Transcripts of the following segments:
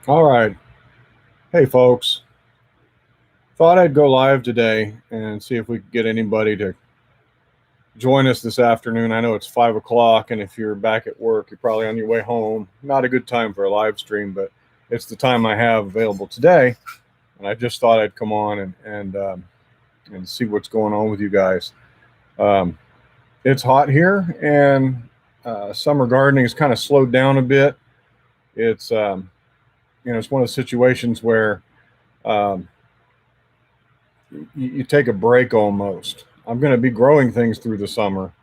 All right. Hey, folks. Thought I'd go live today and see if we could get anybody to join us this afternoon. I know it's 5 o'clock, and if you're back at work, you're probably on your way home. Not a good time for a live stream, but it's the time I have available today. And I just thought I'd come on and see what's going on with you guys. Um, it's hot here, and summer gardening has kind of slowed down a bit. It's it's one of the situations where um, you take a break almost. I'm going to be growing things through the summer,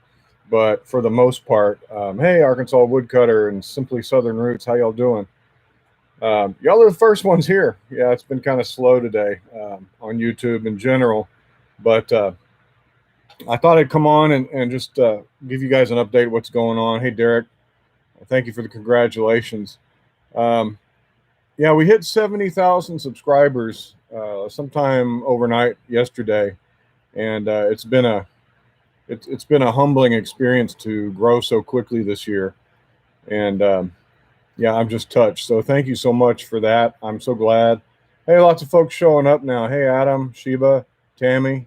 but for the most part, hey, Arkansas Woodcutter and Simply Southern Roots, how y'all doing? Y'all are the first ones here. Yeah, it's been kind of slow today on YouTube in general, but I thought I'd come on and just give you guys an update what's going on. Hey, Derek, thank you for the congratulations. Um, yeah, we hit 70,000 subscribers sometime overnight yesterday, and it's been a humbling experience to grow so quickly this year. And yeah, I'm just touched. So thank you so much for that. I'm so glad. Hey, lots of folks showing up now. Hey, Adam, Sheba, Tammy,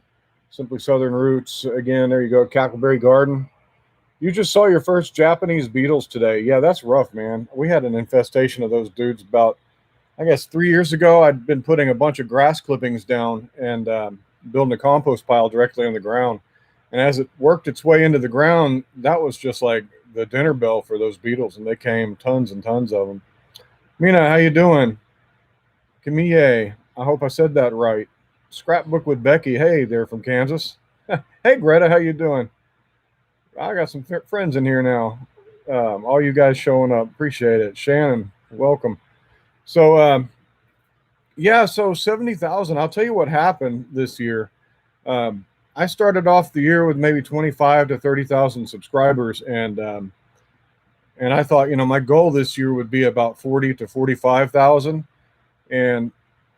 Simply Southern Roots. Again, there you go. Cackleberry Garden. You just saw your first Japanese beetles today. Yeah, that's rough, man. We had an infestation of those dudes about, I guess, 3 years ago. I'd been putting a bunch of grass clippings down and building a compost pile directly on the ground. And as it worked its way into the ground, that was just like the dinner bell for those beetles, and they came tons and tons of them. Mina, how you doing? Kamiye, I hope I said that right. Scrapbook with Becky, hey, they're from Kansas. Hey, Greta, how you doing? I got some friends in here now. All you guys showing up, appreciate it. Shannon, welcome. So, yeah, so 70,000. I'll tell you what happened this year. I started off the year with maybe 25 to 30,000 subscribers, and I thought, my goal this year would be about 40 to 45,000. And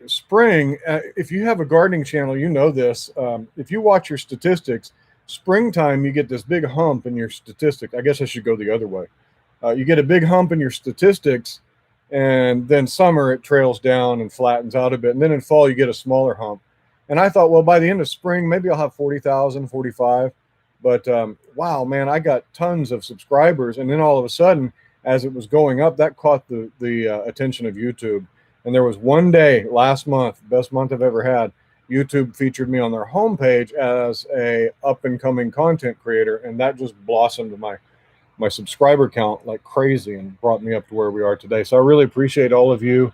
spring, if you have a gardening channel, you know this. If you watch your statistics, springtime you get this big hump in your statistic. I guess I should go the other way. You get a big hump in your statistics, and then summer it trails down and flattens out a bit, and then in fall you get a smaller hump. And I thought, well, by the end of spring, maybe I'll have 40,000, 45. But wow, man, I got tons of subscribers, and then all of a sudden, as it was going up, that caught the attention of YouTube. And there was one day last month, best month I've ever had. YouTube featured me on their homepage as a up and coming content creator, and that just blossomed my subscriber count like crazy and brought me up to where we are today. So I really appreciate all of you,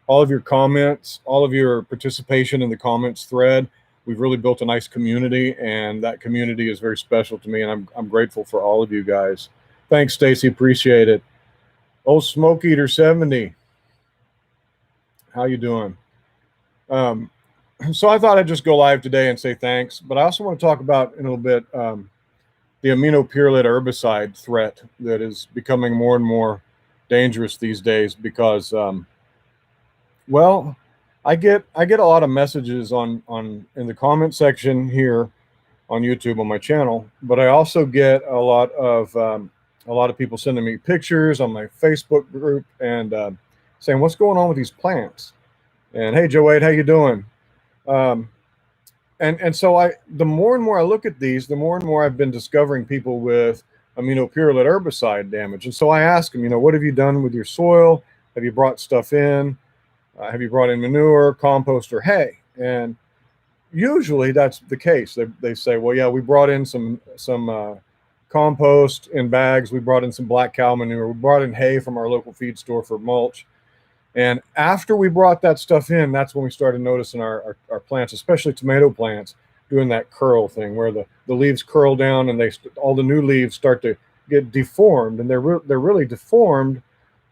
all of your comments, all of your participation in the comments thread. We've really built a nice community, and that community is very special to me, and I'm grateful for all of you guys. Thanks, Stacy. Appreciate it. Oh, Smoke Eater 70. How you doing? Um, so I thought I'd just go live today and say thanks, but I also want to talk about in a little bit the Aminopyralid herbicide threat that is becoming more and more dangerous these days because well, I get a lot of messages on in the comment section here on YouTube on my channel, but I also get a lot of people sending me pictures on my Facebook group and saying what's going on with these plants. And hey, Joe Wade, how you doing? Um, and so the more and more I look at these, the more and more I've been discovering people with aminopyralid herbicide damage. And so I ask them, what have you done with your soil? Have you brought stuff in? Have you brought in manure, compost, or hay? And usually that's the case. They say, well, yeah, we brought in some compost in bags. We brought in some black cow manure. We brought in hay from our local feed store for mulch. And after we brought that stuff in, that's when we started noticing our plants, especially tomato plants, doing that curl thing where the leaves curl down and all the new leaves start to get deformed, and they're really deformed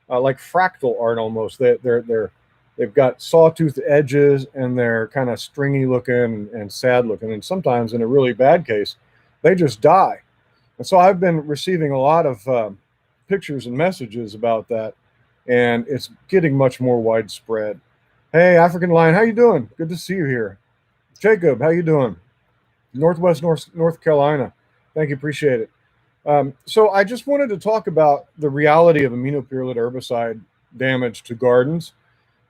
like fractal art almost. They've got sawtooth edges, and they're kind of stringy looking and sad looking, and sometimes in a really bad case, they just die. And so I've been receiving a lot of pictures and messages about that, and it's getting much more widespread. Hey, African Lion, how you doing? Good to see you here. Jacob, how you doing? North Carolina. Thank you, appreciate it. So I just wanted to talk about the reality of aminopyralid herbicide damage to gardens.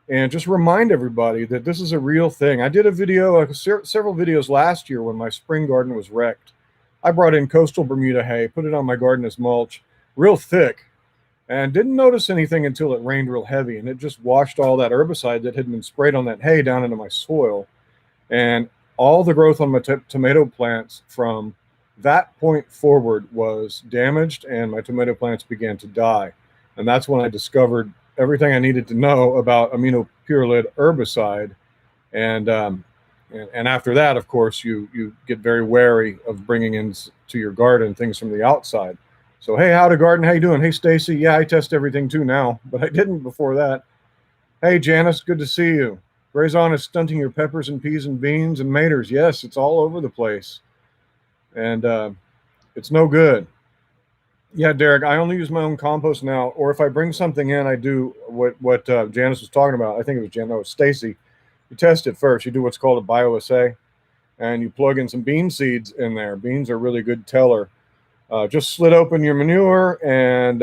and just remind everybody that this is a real thing. I did a video, several videos last year when my spring garden was wrecked. I brought in coastal Bermuda hay, put it on my garden as mulch, real thick, and didn't notice anything until it rained real heavy, and it just washed all that herbicide that had been sprayed on that hay down into my soil. And all the growth on my tomato plants from that point forward was damaged, and my tomato plants began to die. And that's when I discovered everything I needed to know about Aminopyralid herbicide. And after that, of course, you get very wary of bringing in to your garden things from the outside. So, hey, how to garden? How you doing? Hey, Stacy. Yeah, I test everything too now, but I didn't before that. Hey, Janice, good to see you. Grazon is stunting your peppers and peas and beans and maters. Yes, it's all over the place, and it's no good. Yeah, Derek, I only use my own compost now, or if I bring something in, I do what Janice was talking about. I think it was Jan. No, it's Stacy. You test it first. You do what's called a bioassay, and you plug in some bean seeds in there. Beans are a really good teller. Just slit open your manure and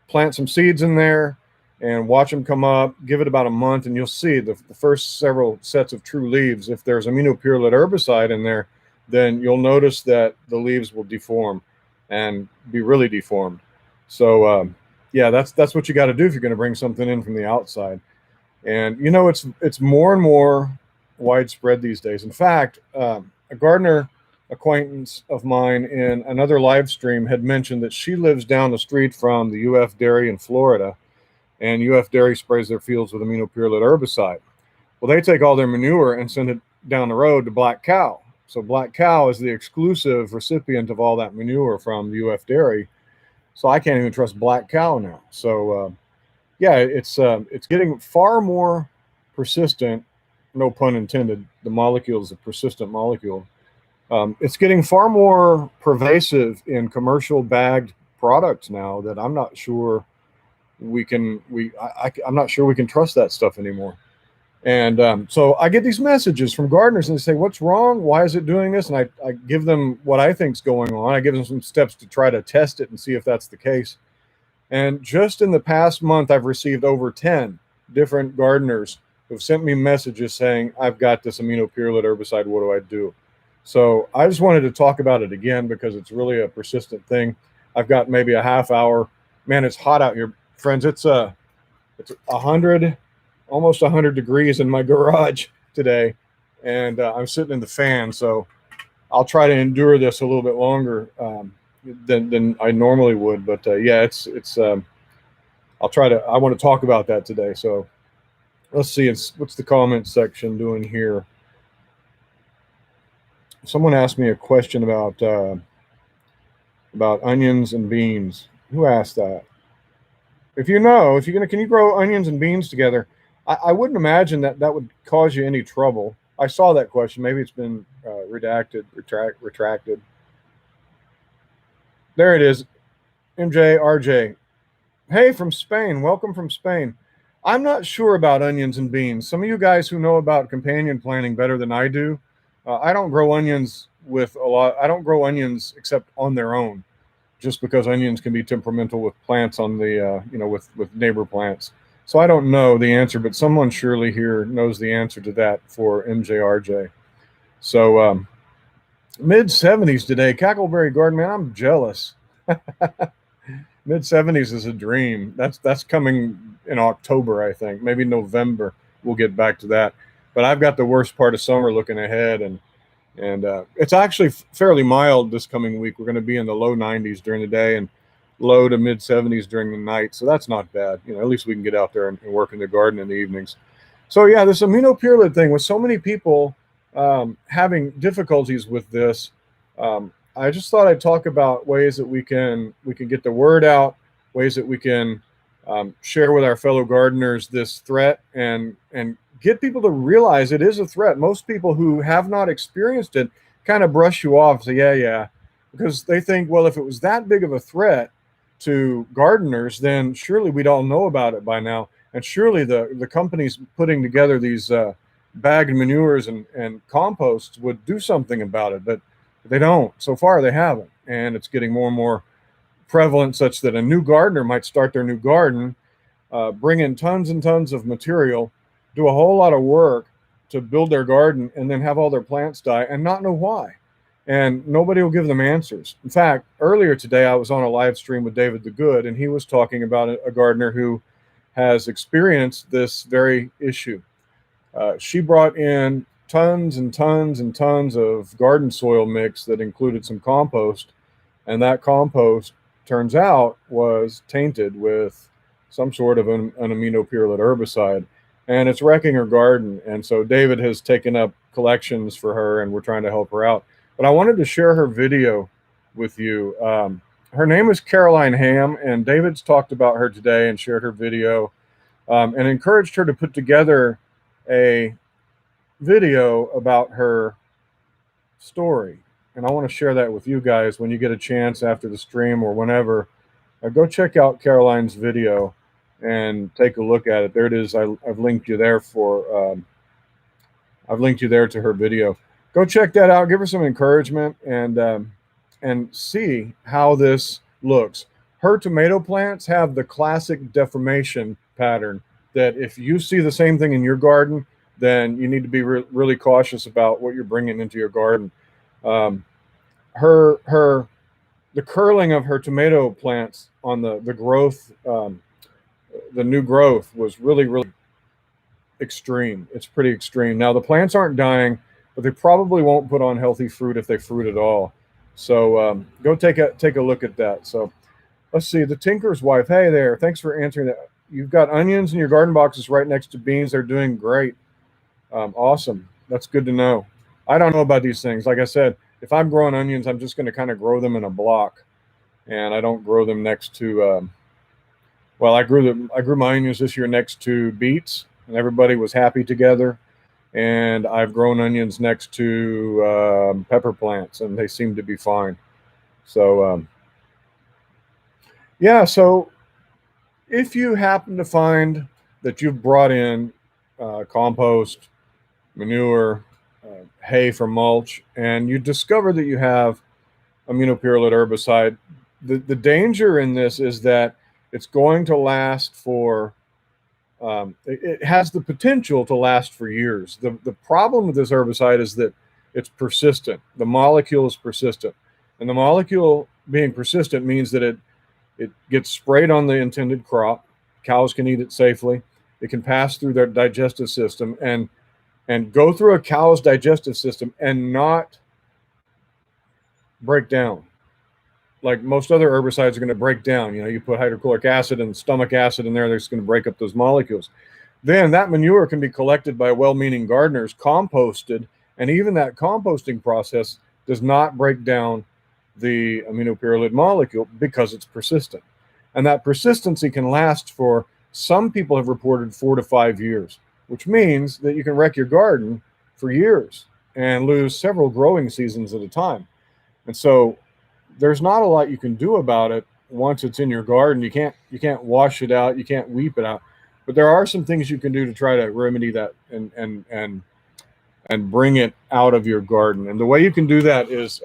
plant some seeds in there and watch them come up. Give it about a month, and you'll see the first several sets of true leaves. If there's Aminopyralid herbicide in there, then you'll notice that the leaves will deform and be really deformed. So yeah, that's what you got to do if you're going to bring something in from the outside. And you know, it's more and more widespread these days. In fact, a gardener acquaintance of mine in another live stream had mentioned that she lives down the street from the UF Dairy in Florida, and UF Dairy sprays their fields with Aminopyralid herbicide. Well, they take all their manure and send it down the road to Black Cow. So Black Cow is the exclusive recipient of all that manure from UF Dairy. So I can't even trust Black Cow now. So yeah, it's getting far more persistent. No pun intended. The molecule is a persistent molecule. It's getting far more pervasive in commercial bagged products now that I'm not sure I'm not sure we can trust that stuff anymore. And so I get these messages from gardeners, and they say, "What's wrong? Why is it doing this?" And I give them what I think is going on. I give them some steps to try to test it and see if that's the case. And just in the past month, I've received over 10 different gardeners who've sent me messages saying, "I've got this Aminopyralid herbicide. What do I do?" So I just wanted to talk about it again because it's really a persistent thing. I've got maybe a half hour. Man, it's hot out here, friends. It's 100, almost 100 degrees in my garage today, and I'm sitting in the fan. So I'll try to endure this a little bit longer than I normally would. But yeah, I'll try to. I want to talk about that today. So let's see. What's the comment section doing here? Someone asked me a question about onions and beans. Who asked that? If you're gonna, can you grow onions and beans together? I wouldn't imagine that would cause you any trouble. I saw that question. Maybe it's been retracted. There it is. MJRJ. Hey, from Spain. Welcome from Spain. I'm not sure about onions and beans. Some of you guys who know about companion planting better than I do. I don't grow onions I don't grow onions except on their own, just because onions can be temperamental with plants on the, with neighbor plants. So I don't know the answer, but someone surely here knows the answer to that for MJRJ. So mid-70s today, Cackleberry Garden, man, I'm jealous. Mid-70s is a dream. That's coming in October, I think. Maybe November. We'll get back to that. But I've got the worst part of summer looking ahead, and it's actually fairly mild this coming week. We're going to be in the low 90s during the day and low to mid 70s during the night. So that's not bad. At least we can get out there and work in the garden in the evenings. So yeah, this Aminopyralid thing, with so many people having difficulties with this, I just thought I'd talk about ways that we can get the word out, ways that we can share with our fellow gardeners this threat and get people to realize it is a threat. Most people who have not experienced it kind of brush you off, say, yeah, because they think, well, if it was that big of a threat to gardeners, then surely we'd all know about it by now. And surely the companies putting together these bagged manures and composts would do something about it, but they don't. So far, they haven't. And it's getting more and more prevalent, such that a new gardener might start their new garden bring in tons and tons of material, do a whole lot of work to build their garden, and then have all their plants die and not know why. And nobody will give them answers. In fact, earlier today, I was on a live stream with David the Good, and he was talking about a gardener who has experienced this very issue. She brought in tons and tons and tons of garden soil mix that included some compost, and that compost, turns out, was tainted with some sort of an Aminopyralid herbicide, and it's wrecking her garden. And so David has taken up collections for her, and we're trying to help her out. But I wanted to share her video with you. Her name is Caroline Ham, and David's talked about her today and shared her video, and encouraged her to put together a video about her story. And I want to share that with you guys when you get a chance after the stream or whenever. Go check out Caroline's video and take a look at it. There it is. I've linked you there for. I've linked you there to her video. Go check that out. Give her some encouragement and see how this looks. Her tomato plants have the classic deformation pattern that if you see the same thing in your garden, then you need to be really cautious about what you're bringing into your garden. The curling of her tomato plants on the growth, the new growth was really extreme. It's pretty extreme. Now the plants aren't dying, but they probably won't put on healthy fruit if they fruit at all. So go take a look at that. So let's see, the Tinker's Wife. Hey there, thanks for answering that. You've got onions in your garden boxes right next to beans. They're doing great. Awesome. That's good to know. I don't know about these things. Like I said, if I'm growing onions, I'm just going to kind of grow them in a block, and I don't grow them next to. Well, I grew my onions this year next to beets, and everybody was happy together. And I've grown onions next to pepper plants, and they seem to be fine. So yeah. So if you happen to find that you've brought in compost, manure, hay for mulch, and you discover that you have Aminopyralid herbicide, the danger in this is that it's going to last for, it has the potential to last for years. The problem with this herbicide is that it's persistent. The molecule is persistent. And the molecule being persistent means that it gets sprayed on the intended crop. Cows can eat it safely. It can pass through their digestive system and go through a cow's digestive system and not break down. Like most other herbicides are going to break down. You know, you put hydrochloric acid and stomach acid in there, they're just going to break up those molecules. Then that manure can be collected by well-meaning gardeners, composted, and even that composting process does not break down the Aminopyralid molecule because it's persistent. And that persistency can last for, some people have reported, 4 to 5 years, which means that you can wreck your garden for years and lose several growing seasons at a time. And so there's not a lot you can do about it once it's in your garden. You can't wash it out, you can't weep it out. But there are some things you can do to try to remedy that and bring it out of your garden. And the way you can do that is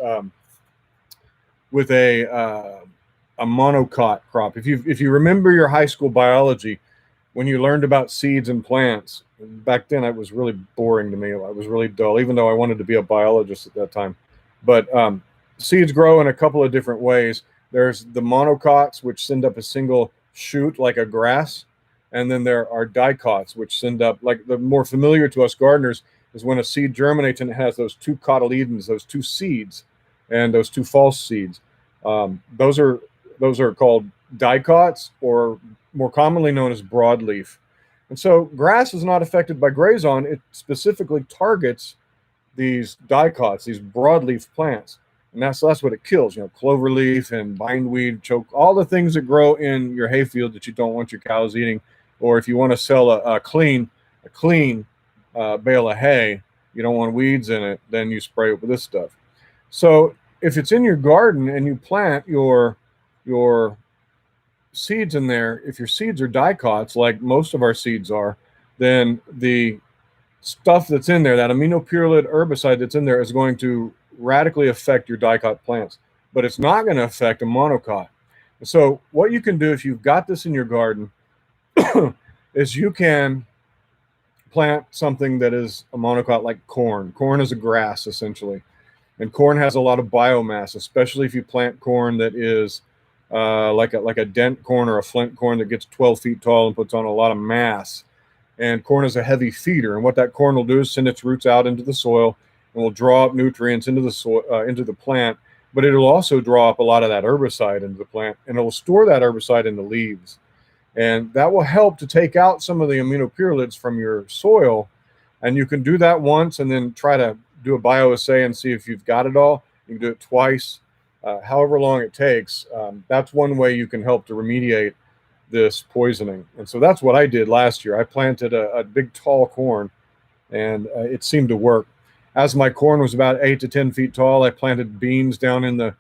with a monocot crop. If you remember your high school biology, when you learned about seeds and plants, back then it was really boring to me. I was really dull, even though I wanted to be a biologist at that time. But seeds grow in a couple of different ways. There's the monocots, which send up a single shoot like a grass. And then there are dicots, which send up, like the more familiar to us gardeners is when a seed germinates and it has those two cotyledons, those two seeds, and those two false seeds. Those are called dicots, or more commonly known as broadleaf. And so grass is not affected by grazon. It specifically targets these dicots, these broadleaf plants. And that's what it kills, you know, cloverleaf and bindweed, choke, all the things that grow in your hayfield that you don't want your cows eating. Or if you want to sell a clean bale of hay, you don't want weeds in it, then you spray it with this stuff. So if it's in your garden and you plant your seeds in there, if your seeds are dicots, like most of our seeds are, then the stuff that's in there, that Aminopyralid herbicide that's in there, is going to radically affect your dicot plants, but it's not going to affect a monocot. So what you can do if you've got this in your garden is you can plant something that is a monocot like corn. Corn is a grass essentially, and corn has a lot of biomass, especially if you plant corn that is like a dent corn or a flint corn that gets 12 feet tall and puts on a lot of mass. And corn is a heavy feeder, and what that corn will do is send its roots out into the soil and will draw up nutrients into the soil, into the plant. But it'll also draw up a lot of that herbicide into the plant, and it will store that herbicide in the leaves. And that will help to take out some of the aminopyralids from your soil. And you can do that once and then try to do a bioassay and see if you've got it all. You can do it twice, however long it takes. That's one way you can help to remediate this poisoning. And so that's what I did last year. I planted a big tall corn, and it seemed to work. As my corn was about 8 to 10 feet tall, I planted beans down in the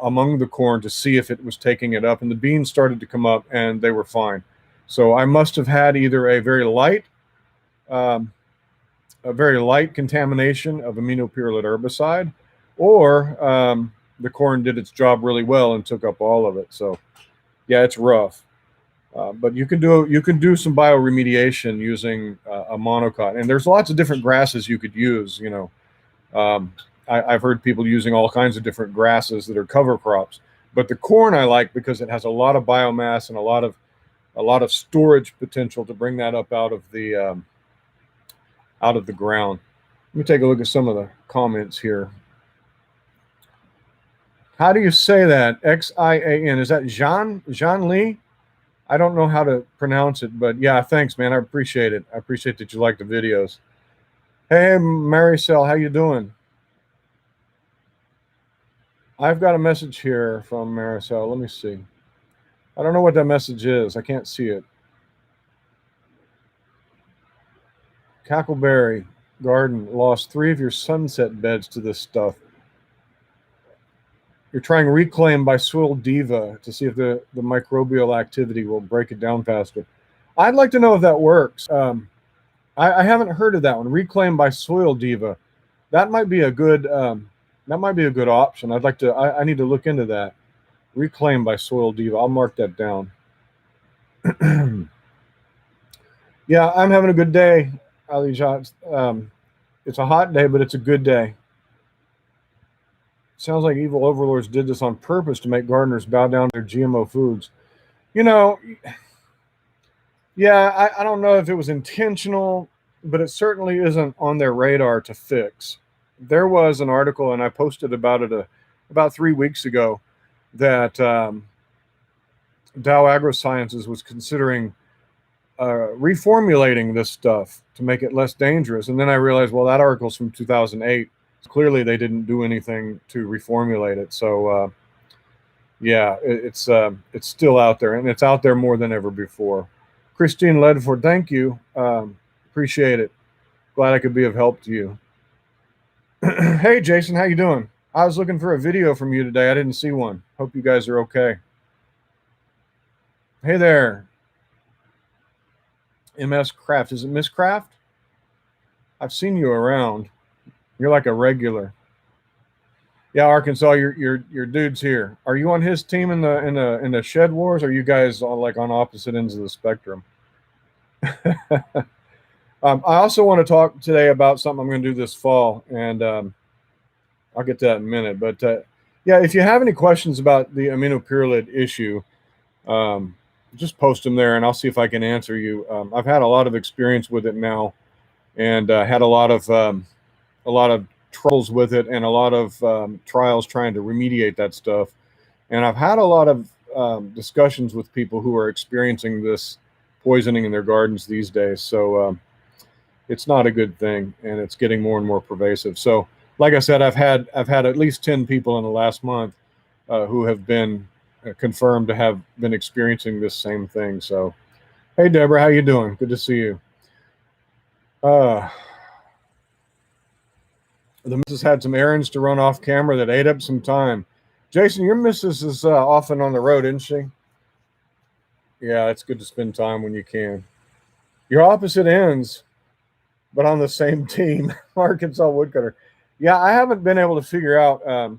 among the corn to see if it was taking it up, and the beans started to come up and they were fine. So I must have had either a very light contamination of aminopyralid herbicide, or the corn did its job really well and took up all of it. So yeah, it's rough. But you can do some bioremediation using a monocot, and there's lots of different grasses you could use. I've heard people using all kinds of different grasses that are cover crops, but the corn I like because it has a lot of biomass and a lot of storage potential to bring that up out of the ground. Let me take a look at some of the comments here. How do you say that? X-I-A-N. Is that Jean Lee? I don't know how to pronounce it, but yeah, thanks, man. I appreciate it. I appreciate that you like the videos. Hey, Maricel, how you doing? I've got a message here from Maricel. Let me see. I don't know what that message is. I can't see it. Cackleberry Garden lost 3 of your sunset beds to this stuff. You're trying Reclaim by Soil Diva to see if the microbial activity will break it down faster. I'd like to know if that works. I haven't heard of that one. Reclaim by Soil Diva. That might be a good option. I'd like to. I need to look into that. Reclaim by Soil Diva. I'll mark that down. Yeah, I'm having a good day, Ali Jot. It's a hot day, but it's a good day. Sounds like evil overlords did this on purpose to make gardeners bow down to their GMO foods. Yeah, I don't know if it was intentional, but it certainly isn't on their radar to fix. There was an article, and I posted about it about 3 weeks ago, that Dow AgroSciences was considering reformulating this stuff to make it less dangerous. And then I realized, well, that article's from 2008. Clearly, they didn't do anything to reformulate it. So, yeah, it's still out there, and it's out there more than ever before. Christine Ledford, thank you. Appreciate it. Glad I could be of help to you. Hey, Jason, how you doing? I was looking for a video from you today. I didn't see one. Hope you guys are okay. Hey there. MS Craft. Is it Miss Craft? I've seen you around. You're like a regular. Yeah, Arkansas, your dude's here. Are you on his team in the shed wars? Or are you guys all like on opposite ends of the spectrum? I also want to talk today about something I'm going to do this fall, and I'll get to that in a minute. But yeah, if you have any questions about the aminopyralid issue, just post them there, and I'll see if I can answer you. I've had a lot of experience with it now, and had a lot of troubles with it, and a lot of trials trying to remediate that stuff. And I've had a lot of discussions with people who are experiencing this poisoning in their gardens these days. So it's not a good thing, and it's getting more and more pervasive. So, like I said, I've had at least 10 people in the last month who have been confirmed to have been experiencing this same thing. So, hey, Deborah, how you doing? Good to see you. The missus had some errands to run off camera that ate up some time. Jason, your missus is often on the road, isn't she? Yeah, it's good to spend time when you can. You're opposite ends, but on the same team. Arkansas Woodcutter. Yeah, I haven't been able to figure out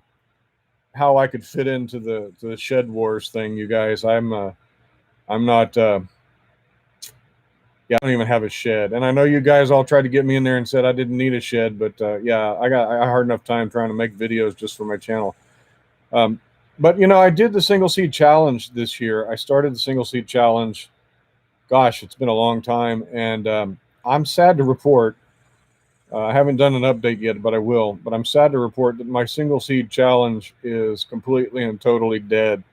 how I could fit into the shed wars thing, you guys. I'm not Yeah, I don't even have a shed. And I know you guys all tried to get me in there and said I didn't need a shed, but yeah, I got a hard enough time trying to make videos just for my channel. But you know, I did the single seed challenge this year. I started the single seed challenge. Gosh, it's been a long time, and I'm sad to report. I haven't done an update yet, but I will. But I'm sad to report that my single seed challenge is completely and totally dead.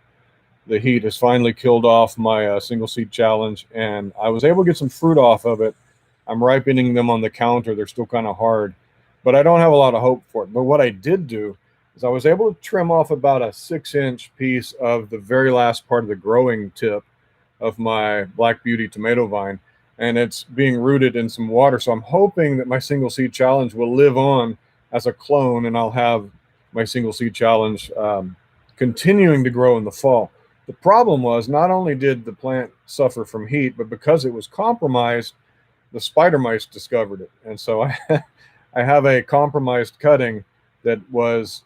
The heat has finally killed off my single seed challenge, and I was able to get some fruit off of it. I'm ripening them on the counter. They're still kind of hard, but I don't have a lot of hope for it. But what I did do is I was able to trim off about a 6-inch piece of the very last part of the growing tip of my Black Beauty tomato vine, and it's being rooted in some water. So I'm hoping that my single seed challenge will live on as a clone, and I'll have my single seed challenge continuing to grow in the fall. The problem was not only did the plant suffer from heat, but because it was compromised, the spider mice discovered it. And so I have a compromised cutting that was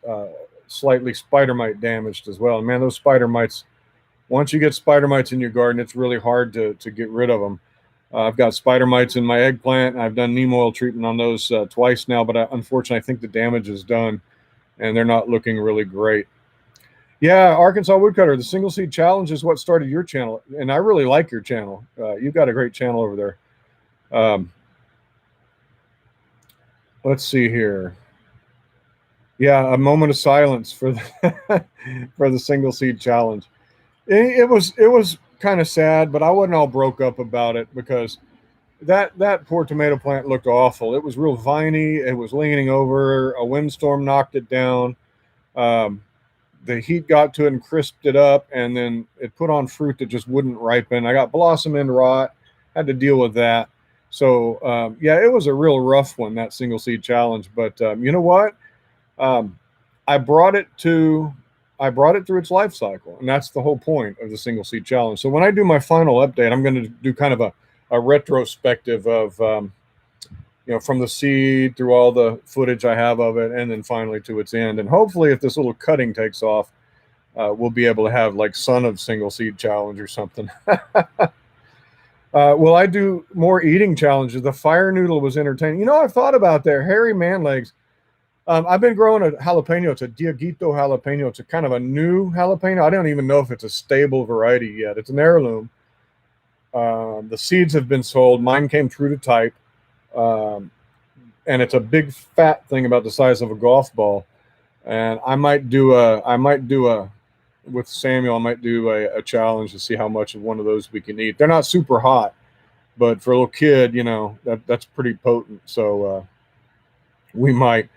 slightly spider mite damaged as well. And man, those spider mites, once you get spider mites in your garden, it's really hard to get rid of them. I've got spider mites in my eggplant. I've done neem oil treatment on those twice now, but unfortunately, I think the damage is done and they're not looking really great. Yeah, Arkansas Woodcutter, the single seed challenge is what started your channel, and I really like your channel. You've got a great channel over there. Let's see here. Yeah, a moment of silence for the for the single seed challenge. It was kind of sad, but I wasn't all broke up about it because that poor tomato plant looked awful. It was real viney. It was leaning over. A windstorm knocked it down. The heat got to it and crisped it up, and then it put on fruit that just wouldn't ripen. I got blossom end rot, had to deal with that. So yeah, it was a real rough one, that single seed challenge. But you know what? I brought it through its life cycle, and that's the whole point of the single seed challenge. So when I do my final update, I'm going to do kind of a retrospective of you know, from the seed through all the footage I have of it, and then finally to its end. And hopefully, if this little cutting takes off, we'll be able to have like son of single seed challenge or something. Will I do more eating challenges? The fire noodle was entertaining. You know, I've thought about that. Hairy man legs. I've been growing a jalapeno. It's a Diaguito jalapeno. It's a kind of a new jalapeno. I don't even know if it's a stable variety yet. It's an heirloom. The seeds have been sold. Mine came true to type. And it's a big fat thing about the size of a golf ball. And I might do with Samuel, I might do a challenge to see how much of one of those we can eat. They're not super hot, but for a little kid, you know, that's pretty potent. So we might.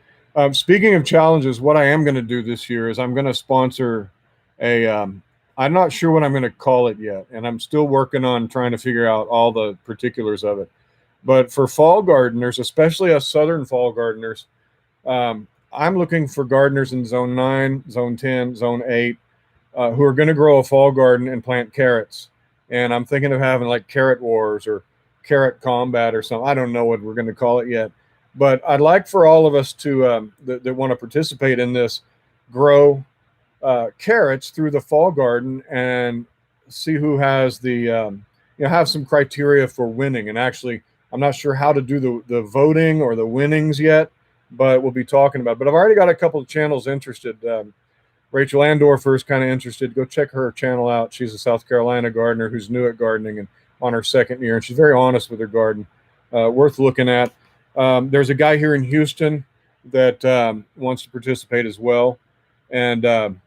Speaking of challenges, what I am going to do this year is I'm going to sponsor I'm not sure what I'm going to call it yet, and I'm still working on trying to figure out all the particulars of it. But for fall gardeners, especially us southern fall gardeners, I'm looking for gardeners in Zone 9, Zone 10, Zone 8, who are going to grow a fall garden and plant carrots. And I'm thinking of having like carrot wars or carrot combat or something. I don't know what we're going to call it yet. But I'd like for all of us to that want to participate in this grow carrots through the fall garden and see who has the, you know, have some criteria for winning. And actually, I'm not sure how to do the voting or the winnings yet, but we'll be talking about it. But I've already got a couple of channels interested. Rachel Andorfer is kind of interested. Go check her channel out. She's a South Carolina gardener who's new at gardening and on her second year, and she's very honest with her garden. Worth looking at. There's a guy here in Houston that wants to participate as well. And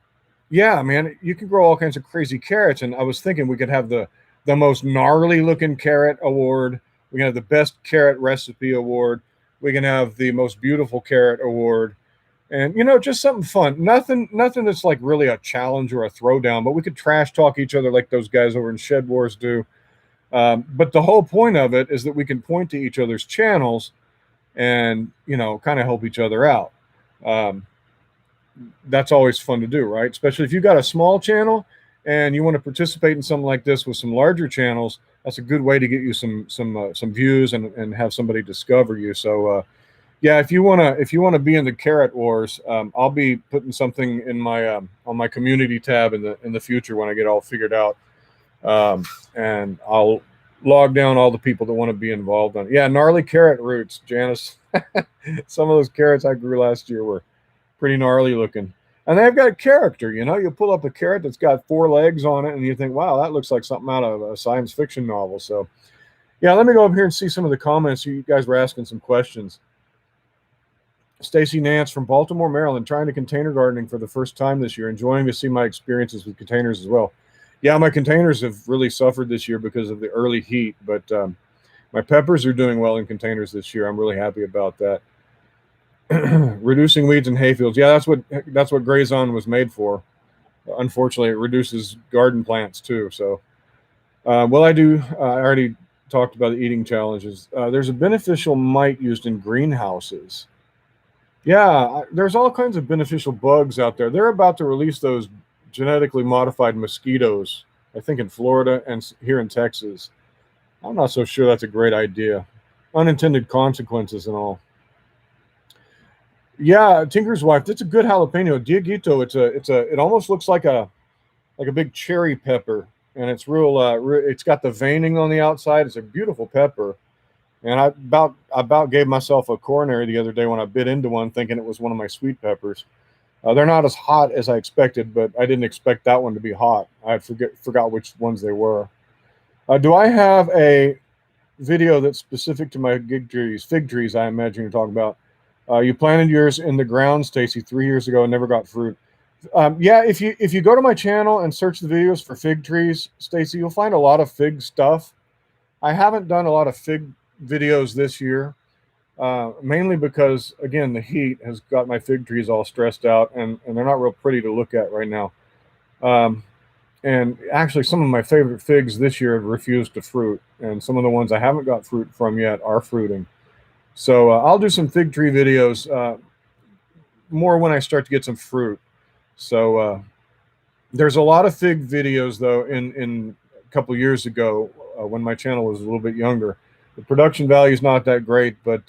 yeah, man, you can grow all kinds of crazy carrots. And I was thinking we could have the most gnarly looking carrot award. We can have the best carrot recipe award. We can have the most beautiful carrot award. And, you know, just something fun. Nothing that's like really a challenge or a throwdown, but we could trash talk each other like those guys over in Shed Wars do. But the whole point of it is that we can point to each other's channels and, you know, kind of help each other out. That's always fun to do, right? Especially if you've got a small channel and you want to participate in something like this with some larger channels. That's a good way to get you some views and have somebody discover you. So yeah, if you wanna be in the carrot wars, I'll be putting something in my on my community tab in the future when I get all figured out, and I'll log down all the people that want to be involved on it. Yeah, gnarly carrot roots, Janice. Some of those carrots I grew last year were pretty gnarly looking. And they've got character, you know. You pull up a carrot that's got 4 legs on it, and you think, wow, that looks like something out of a science fiction novel. So, yeah, let me go up here and see some of the comments. You guys were asking some questions. Stacy Nance from Baltimore, Maryland, trying to container gardening for the first time this year, enjoying to see my experiences with containers as well. Yeah, my containers have really suffered this year because of the early heat, but my peppers are doing well in containers this year. I'm really happy about that. Reducing weeds in hayfields. Yeah, that's what Grazon was made for. Unfortunately, it reduces garden plants too. So, well, I already talked about the eating challenges. There's a beneficial mite used in greenhouses. Yeah, there's all kinds of beneficial bugs out there. They're about to release those genetically modified mosquitoes, I think in Florida and here in Texas. I'm not so sure that's a great idea. Unintended consequences and all. Yeah, Tinker's Wife. That's a good jalapeno. Dieguito. It almost looks like a big cherry pepper, and it's real. It's got the veining on the outside. It's a beautiful pepper. And I about gave myself a coronary the other day when I bit into one, thinking it was one of my sweet peppers. They're not as hot as I expected, but I didn't expect that one to be hot. I forgot which ones they were. Do I have a video that's specific to my fig trees? I imagine you're talking about. You planted yours in the ground, Stacy, 3 years ago and never got fruit. Yeah, if you go to my channel and search the videos for fig trees, Stacy, you'll find a lot of fig stuff. I haven't done a lot of fig videos this year, mainly because, again, the heat has got my fig trees all stressed out, and they're not real pretty to look at right now. And actually, some of my favorite figs this year have refused to fruit, and some of the ones I haven't got fruit from yet are fruiting. So I'll do some fig tree videos more when I start to get some fruit. So there's a lot of fig videos, though, in a couple years ago when my channel was a little bit younger. The production value is not that great, but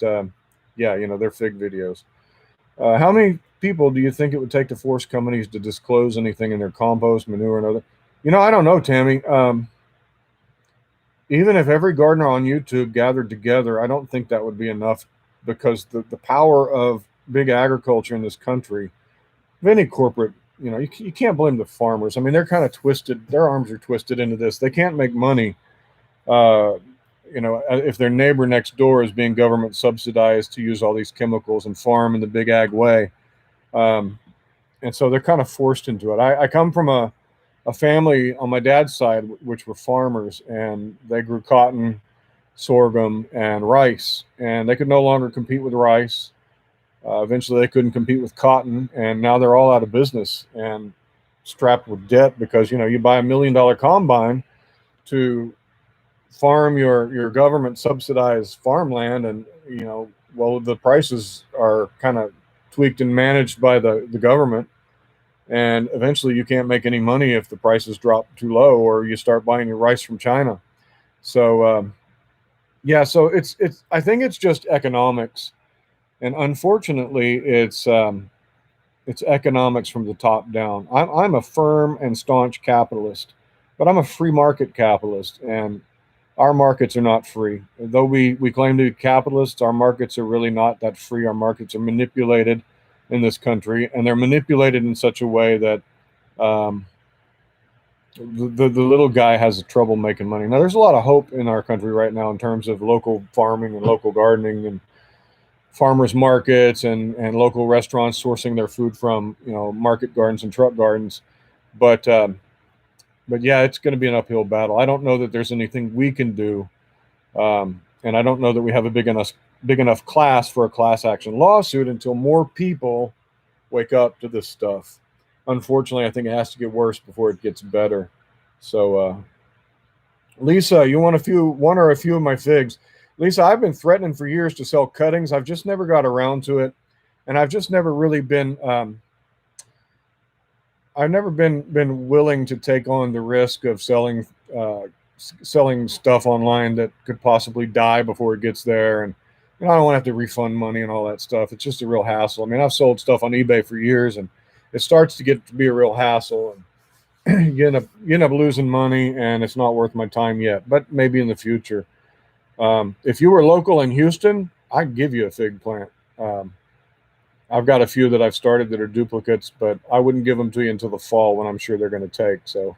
yeah, they're fig videos. How many people do you think it would take to force companies to disclose anything in their compost, manure, and other? I don't know, Tammy. Even if every gardener on YouTube gathered together, I don't think that would be enough, because the power of big agriculture in this country, of any corporate, you can't blame the farmers. I mean, they're kind of twisted. Their arms are twisted into this. They can't make money, if their neighbor next door is being government subsidized to use all these chemicals and farm in the big ag way. And so they're kind of forced into it. I come from a family on my dad's side, which were farmers, and they grew cotton, sorghum, and rice, and they could no longer compete with rice. Eventually they couldn't compete with cotton, and now they're all out of business and strapped with debt, because you buy $1 million combine to farm your government subsidized farmland, and well, the prices are kind of tweaked and managed by the government. And eventually you can't make any money if the prices drop too low, or you start buying your rice from China. So, yeah, so it's I think it's just economics. And unfortunately, it's economics from the top down. I'm a firm and staunch capitalist, but I'm a free market capitalist, and our markets are not free. Though we claim to be capitalists, our markets are really not that free. Our markets are manipulated in this country, and they're manipulated in such a way that the little guy has trouble making money. Now, there's a lot of hope in our country right now in terms of local farming and local gardening and farmers markets and local restaurants sourcing their food from market gardens and truck gardens. But yeah, it's going to be an uphill battle. I don't know that there's anything we can do, and I don't know that we have a big enough class for a class action lawsuit until more people wake up to this stuff. Unfortunately, I think it has to get worse before it gets better. So, Lisa, you want one or a few of my figs? Lisa, I've been threatening for years to sell cuttings. I've just never got around to it, and I've just never really been. I've never been willing to take on the risk of selling stuff online that could possibly die before it gets there, and I don't want to have to refund money and all that stuff. It's just a real hassle. I mean, I've sold stuff on eBay for years, and it starts to get to be a real hassle. And you end up losing money, and it's not worth my time yet. But maybe in the future. If you were local in Houston, I'd give you a fig plant. Um, I've got a few that I've started that are duplicates, but I wouldn't give them to you until the fall when I'm sure they're going to take. So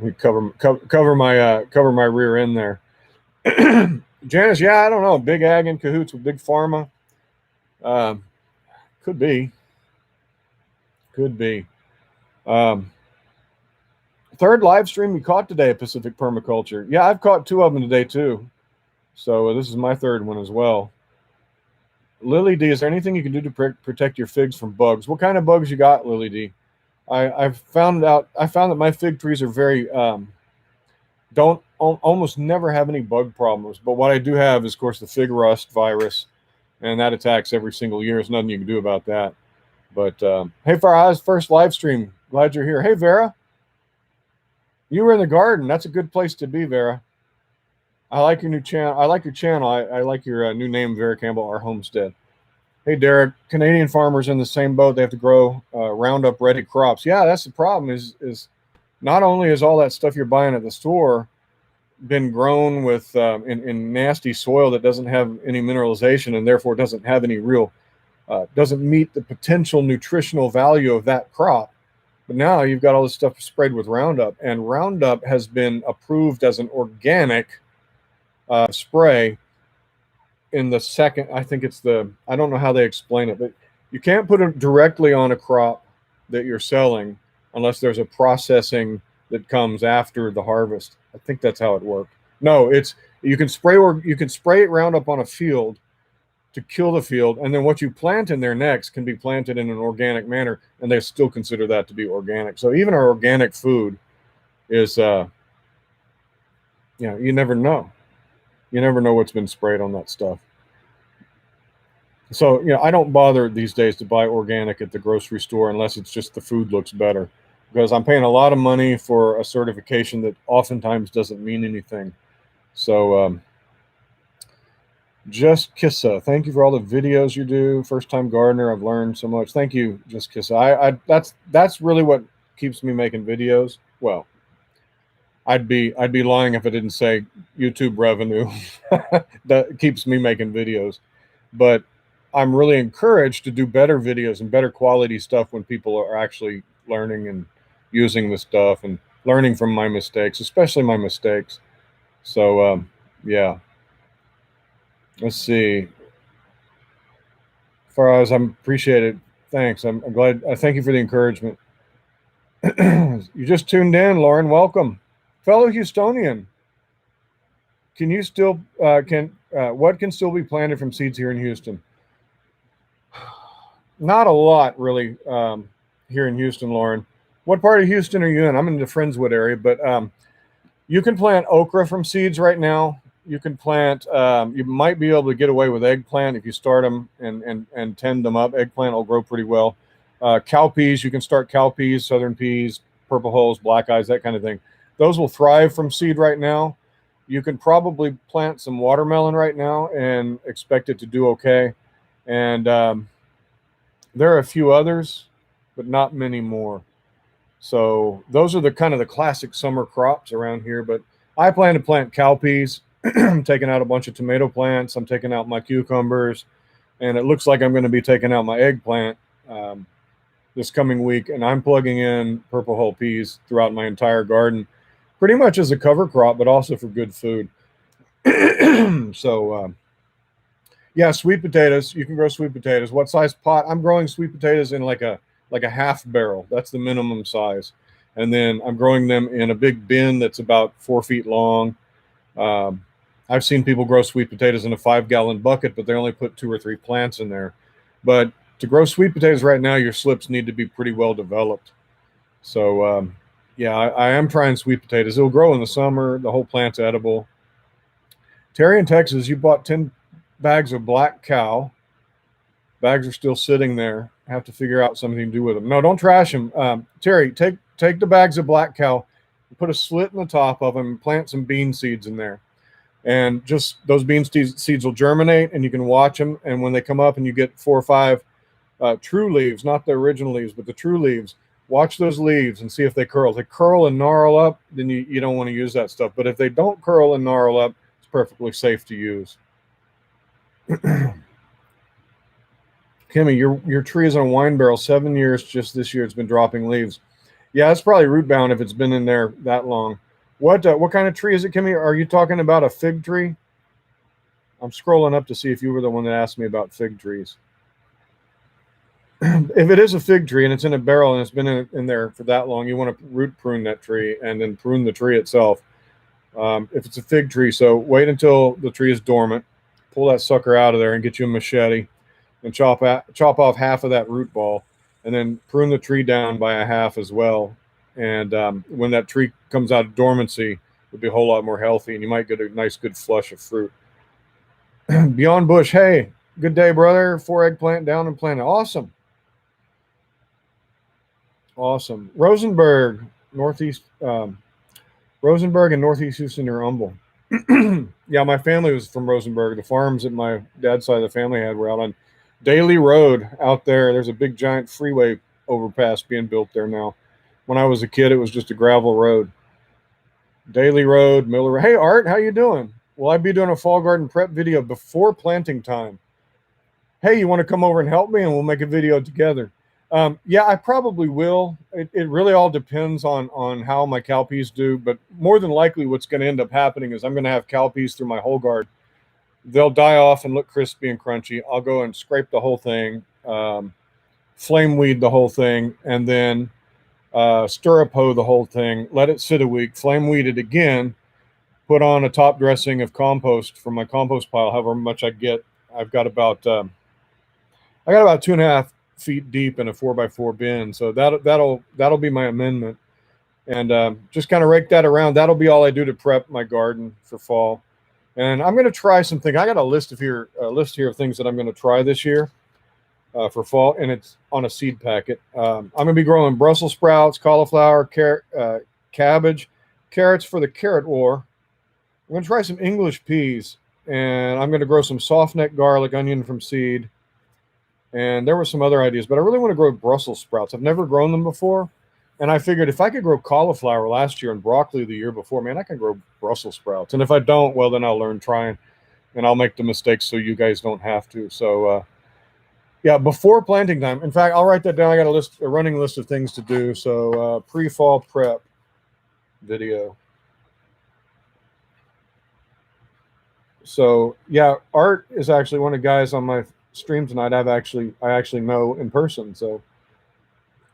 we cover my rear end there. Janice, yeah, I don't know. Big ag in cahoots with big pharma. Um, could be. Could be. Third live stream we caught today, Pacific Permaculture. Yeah, I've caught 2 of them today too. So this is my 3rd one as well. Lily D, is there anything you can do to protect your figs from bugs? What kind of bugs you got, Lily D? I found that my fig trees are very don't almost never have any bug problems. But what I do have is, of course, the fig rust virus, and that attacks every single year. There's nothing you can do about that. But hey, Farah's first live stream. Glad you're here. Hey, Vera, you were in the garden. That's a good place to be, Vera. I like your new channel. I like your channel. I like your new name, Vera Campbell, Our Homestead. Hey, Derek, Canadian farmers in the same boat. They have to grow Roundup ready crops. Yeah, that's the problem is not only is all that stuff you're buying at the store been grown with in nasty soil that doesn't have any mineralization and therefore doesn't have any real, doesn't meet the potential nutritional value of that crop. But now you've got all this stuff sprayed with Roundup, and Roundup has been approved as an organic spray in the second, I think it's I don't know how they explain it, but you can't put it directly on a crop that you're selling unless there's a processing that comes after the harvest. I think that's how it works. No, you can spray Roundup on a field to kill the field, and then what you plant in there next can be planted in an organic manner, and they still consider that to be organic. So even our organic food is, you never know. You never know what's been sprayed on that stuff. So, I don't bother these days to buy organic at the grocery store unless it's just the food looks better, because I'm paying a lot of money for a certification that oftentimes doesn't mean anything. So, Just Kissa, thank you for all the videos you do. First time gardener, I've learned so much. Thank you, Just Kissa. That's really what keeps me making videos. Well, I'd be lying if I didn't say YouTube revenue that keeps me making videos. But I'm really encouraged to do better videos and better quality stuff when people are actually learning and using the stuff and learning from my mistakes, especially my mistakes. So, yeah. Let's see. Faraz, I appreciate it. Thanks. I'm glad. Thank you for the encouragement. You just tuned in, Lauren. Welcome. Fellow Houstonian, can you still, what can still be planted from seeds here in Houston? Not a lot, really, here in Houston, Lauren. What part of Houston are you in? I'm in the Friendswood area, but you can plant okra from seeds right now. You can plant, you might be able to get away with eggplant if you start them and tend them up. Eggplant will grow pretty well. Cowpeas, you can start cowpeas, southern peas, purple hulls, black eyes, that kind of thing. Those will thrive from seed right now. You can probably plant some watermelon right now and expect it to do okay. And there are a few others, but not many more. So those are the kind of the classic summer crops around here. But I plan to plant cowpeas. I'm taking out a bunch of tomato plants. I'm taking out my cucumbers. And it looks like I'm going to be taking out my eggplant this coming week. And I'm plugging in purple hull peas throughout my entire garden, pretty much as a cover crop, but also for good food. So, yeah, sweet potatoes. You can grow sweet potatoes. What size pot? I'm growing sweet potatoes in like a half barrel. That's the minimum size. And then I'm growing them in a big bin that's about 4 feet long. I've seen people grow sweet potatoes in a 5-gallon bucket, but they only put 2 or 3 plants in there. But to grow sweet potatoes right now, your slips need to be pretty well developed. So, yeah, I am trying sweet potatoes. It'll grow in the summer. The whole plant's edible. Terry in Texas, you bought 10 bags of black cow. Bags are still sitting there. I have to figure out something to do with them. No, don't trash them. Terry, take the bags of black cow, put a slit in the top of them, and plant some bean seeds in there. And just those bean seeds will germinate, and you can watch them. And when they come up and you get 4 or 5 true leaves, not the original leaves, but the true leaves, Watch those leaves and see if they curl. If they curl and gnarl up, then you don't want to use that stuff. But if they don't curl and gnarl up, it's perfectly safe to use. Kimmy, your tree is on a wine barrel, 7 years. Just this year, it's been dropping leaves. Yeah, it's probably root bound if it's been in there that long. What kind of tree is it, Kimmy? Are you talking about a fig tree? I'm scrolling up to see if you were the one that asked me about fig trees. If it is a fig tree and it's in a barrel and it's been in there for that long, you want to root prune that tree and then prune the tree itself. If it's a fig tree, so wait until the tree is dormant, pull that sucker out of there and get you a machete and chop off half of that root ball, and then prune the tree down by a half as well. And when that tree comes out of dormancy, it'll be a whole lot more healthy, and you might get a nice, good flush of fruit. Beyond Bush, hey, good day, brother. 4 eggplant down and planted. Awesome. Awesome. Rosenberg, Northeast, Rosenberg and Northeast Houston near Humble. Yeah, my family was from Rosenberg. The farms that my dad's side of the family had were out on Daly Road out there. There's a big giant freeway overpass being built there now. When I was a kid, it was just a gravel road. Daly Road, Miller. Hey, Art, how you doing? Will I be doing a fall garden prep video before planting time? Hey, you want to come over and help me and we'll make a video together? Yeah, I probably will. It really all depends on how my cowpeas do, but more than likely what's going to end up happening is I'm going to have cowpeas through my whole garden. They'll die off and look crispy and crunchy. I'll go and scrape the whole thing, flame weed the whole thing, and then stir up hoe the whole thing, let it sit a week, flame weed it again, put on a top dressing of compost from my compost pile, however much I get. I've got about 2.5 feet deep in a 4x4 bin, so that'll be my amendment, and just kind of rake that around. That'll be all I do to prep my garden for fall. And I'm going to try something. I got a list here of things that I'm going to try this year for fall, and it's on a seed packet. I'm going to be growing Brussels sprouts, cauliflower, carrot, cabbage, carrots for the carrot war. I'm going to try some English peas, and I'm going to grow some soft neck garlic, onion from seed. And there were some other ideas, but I really want to grow Brussels sprouts. I've never grown them before. And I figured if I could grow cauliflower last year and broccoli the year before, man, I can grow Brussels sprouts. And if I don't, well, then I'll learn trying, and I'll make the mistakes so you guys don't have to. So, yeah, before planting time. In fact, I'll write that down. I got a running list of things to do. So, pre-fall prep video. So, yeah, Art is actually one of the guys on my stream tonight I actually know in person. So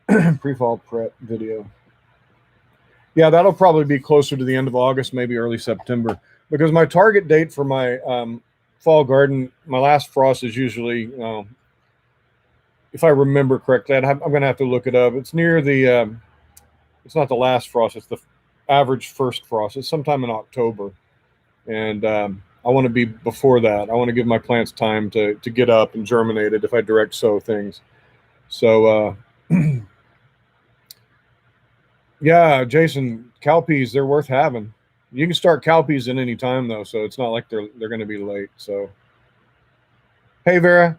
pre-fall prep video. Yeah, that'll probably be closer to the end of August, maybe early September, because my target date for my fall garden, my last frost is usually, if I remember correctly, I'm going to have to look it up. It's near the, it's not the last frost, it's the average first frost. It's sometime in October. And I want to be before that. I want to give my plants time to get up and germinate it if I direct sow things. So, yeah, Jason, cowpeas, they're worth having. You can start cowpeas at any time, though, so it's not like they're going to be late. So, hey, Vera,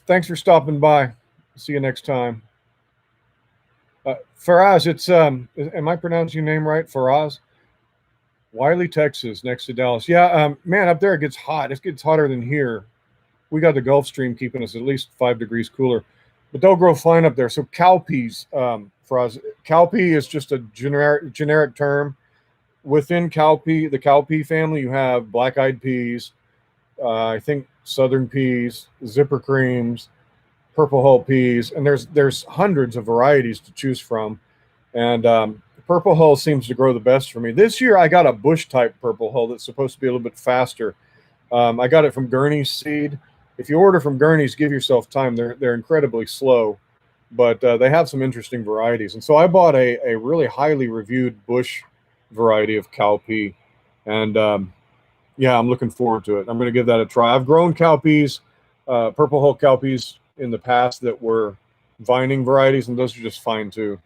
thanks for stopping by. See you next time. Faraz, it's am I pronouncing your name right? Faraz? Wiley, Texas, next to Dallas. Yeah, man, up there it gets hot. It gets hotter than here. We got the Gulf Stream keeping us at least 5 degrees cooler. But they'll grow fine up there. So cowpeas, Faraz. Cowpea is just a generic term. Within cowpea, the cowpea family, you have black-eyed peas, I think southern peas, zipper creams, purple hull peas, and there's hundreds of varieties to choose from. And purple hull seems to grow the best for me. This year, I got a bush-type purple hull that's supposed to be a little bit faster. I got it from Gurney's seed. If you order from Gurney's, give yourself time. They're incredibly slow, but they have some interesting varieties. And so I bought a really highly reviewed bush variety of cowpea, and yeah, I'm looking forward to it. I'm going to give that a try. I've grown cowpeas, purple hull cowpeas in the past that were vining varieties, and those are just fine too.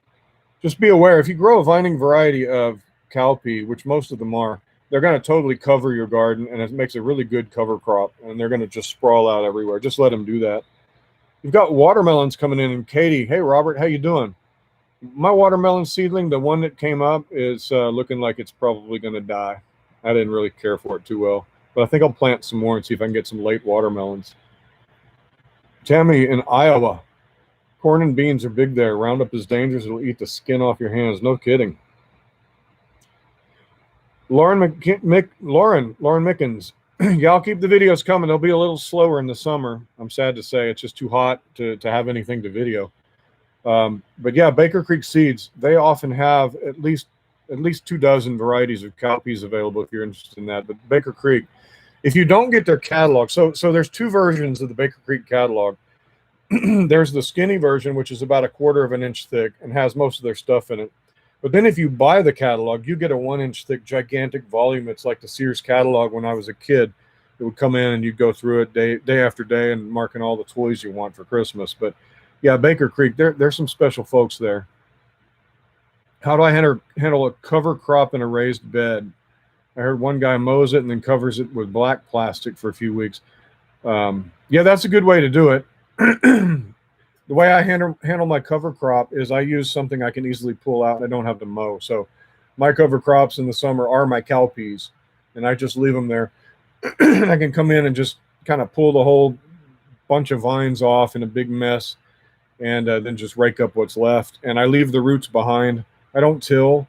Just be aware, if you grow a vining variety of cowpea, which most of them are, they're going to totally cover your garden, and it makes a really good cover crop, and they're going to just sprawl out everywhere. Just let them do that. You've got watermelons coming in, and Katie, hey, Robert, how you doing? My watermelon seedling, the one that came up, is looking like it's probably going to die. I didn't really care for it too well, but I think I'll plant some more and see if I can get some late watermelons. Tammy in Iowa, corn and beans are big there. Roundup is dangerous. It'll eat the skin off your hands. No kidding. Lauren Mickens. Yeah, I'll keep the videos coming. They'll be a little slower in the summer. I'm sad to say it's just too hot to have anything to video. But yeah, Baker Creek Seeds, they often have at least 24 varieties of cowpeas available if you're interested in that. But Baker Creek, if you don't get their catalog, so there's two versions of the Baker Creek catalog. There's the skinny version, which is about 1/4 of an inch thick and has most of their stuff in it. But then if you buy the catalog, you get a 1-inch thick, gigantic volume. It's like the Sears catalog when I was a kid. It would come in and you'd go through it day after day and marking all the toys you want for Christmas. But yeah, Baker Creek, there's some special folks there. How do I handle a cover crop in a raised bed? I heard one guy mows it and then covers it with black plastic for a few weeks. Yeah, that's a good way to do it. The way I handle my cover crop is I use something I can easily pull out and I don't have to mow. So my cover crops in the summer are my cowpeas, and I just leave them there. I can come in and just kind of pull the whole bunch of vines off in a big mess, and then just rake up what's left. And I leave the roots behind. I don't till.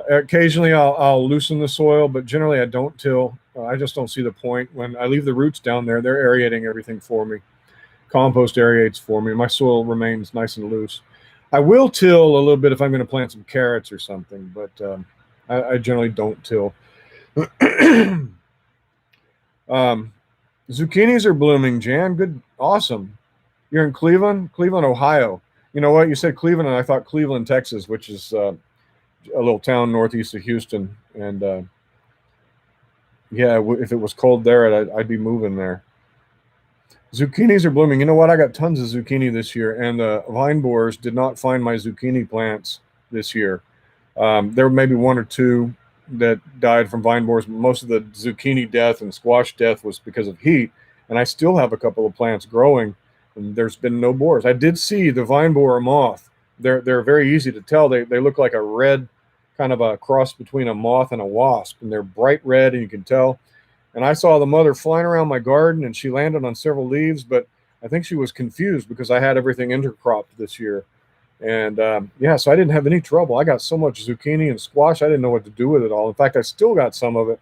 Occasionally I'll loosen the soil, but generally I don't till. I just don't see the point. When I leave the roots down there, they're aerating everything for me. Compost aerates for me. My soil remains nice and loose. I will till a little bit if I'm going to plant some carrots or something, but I generally don't till. Zucchinis are blooming, Jan. Good, awesome. You're in Cleveland, Ohio. You know what? You said Cleveland, and I thought Cleveland, Texas, which is a little town northeast of Houston. And yeah, if it was cold there, I'd be moving there. Zucchinis are blooming. You know what? I got tons of zucchini this year, and the vine borers did not find my zucchini plants this year. There were maybe 1 or 2 that died from vine borers. Most of the zucchini death and squash death was because of heat, and I still have a couple of plants growing, and there's been no borers. I did see the vine borer moth. They're very easy to tell. They look like a red, kind of a cross between a moth and a wasp, and they're bright red, and you can tell. And I saw the mother flying around my garden, and she landed on several leaves, but I think she was confused because I had everything intercropped this year. And yeah, so I didn't have any trouble. I got so much zucchini and squash, I didn't know what to do with it all. In fact, I still got some of it.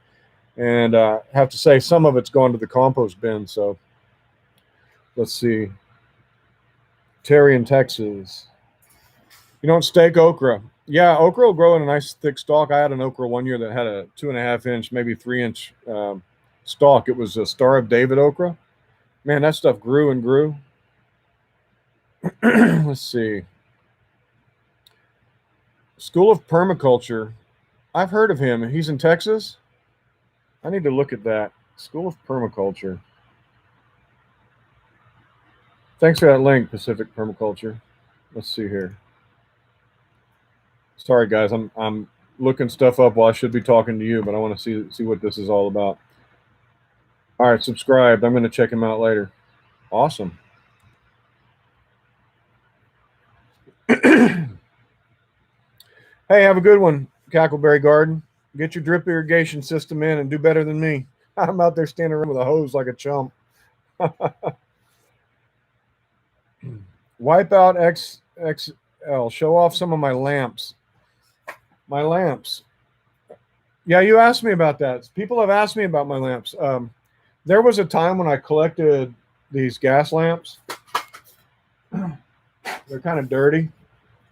And I have to say, some of it's gone to the compost bin. So let's see. Terry in Texas. You don't stake okra. Yeah, okra will grow in a nice thick stalk. I had an okra one year that had a 2.5-inch, maybe 3-inch stalk. It was a Star of David okra. Man, that stuff grew and grew. Let's see. School of Permaculture. I've heard of him. He's in Texas. I need to look at that. School of Permaculture. Thanks for that link, Pacific Permaculture. Let's see here. Sorry, guys. I'm looking stuff up while I should be talking to you, but I want to see what this is all about. All right, subscribed. I'm going to check him out later. Awesome. Hey, have a good one, Cackleberry Garden. Get your drip irrigation system in and do better than me. I'm out there standing around with a hose like a chump. Wipeout XL. Show off some of my lamps. My lamps. Yeah, you asked me about that. People have asked me about my lamps. There was a time when I collected these gas lamps. They're kind of dirty,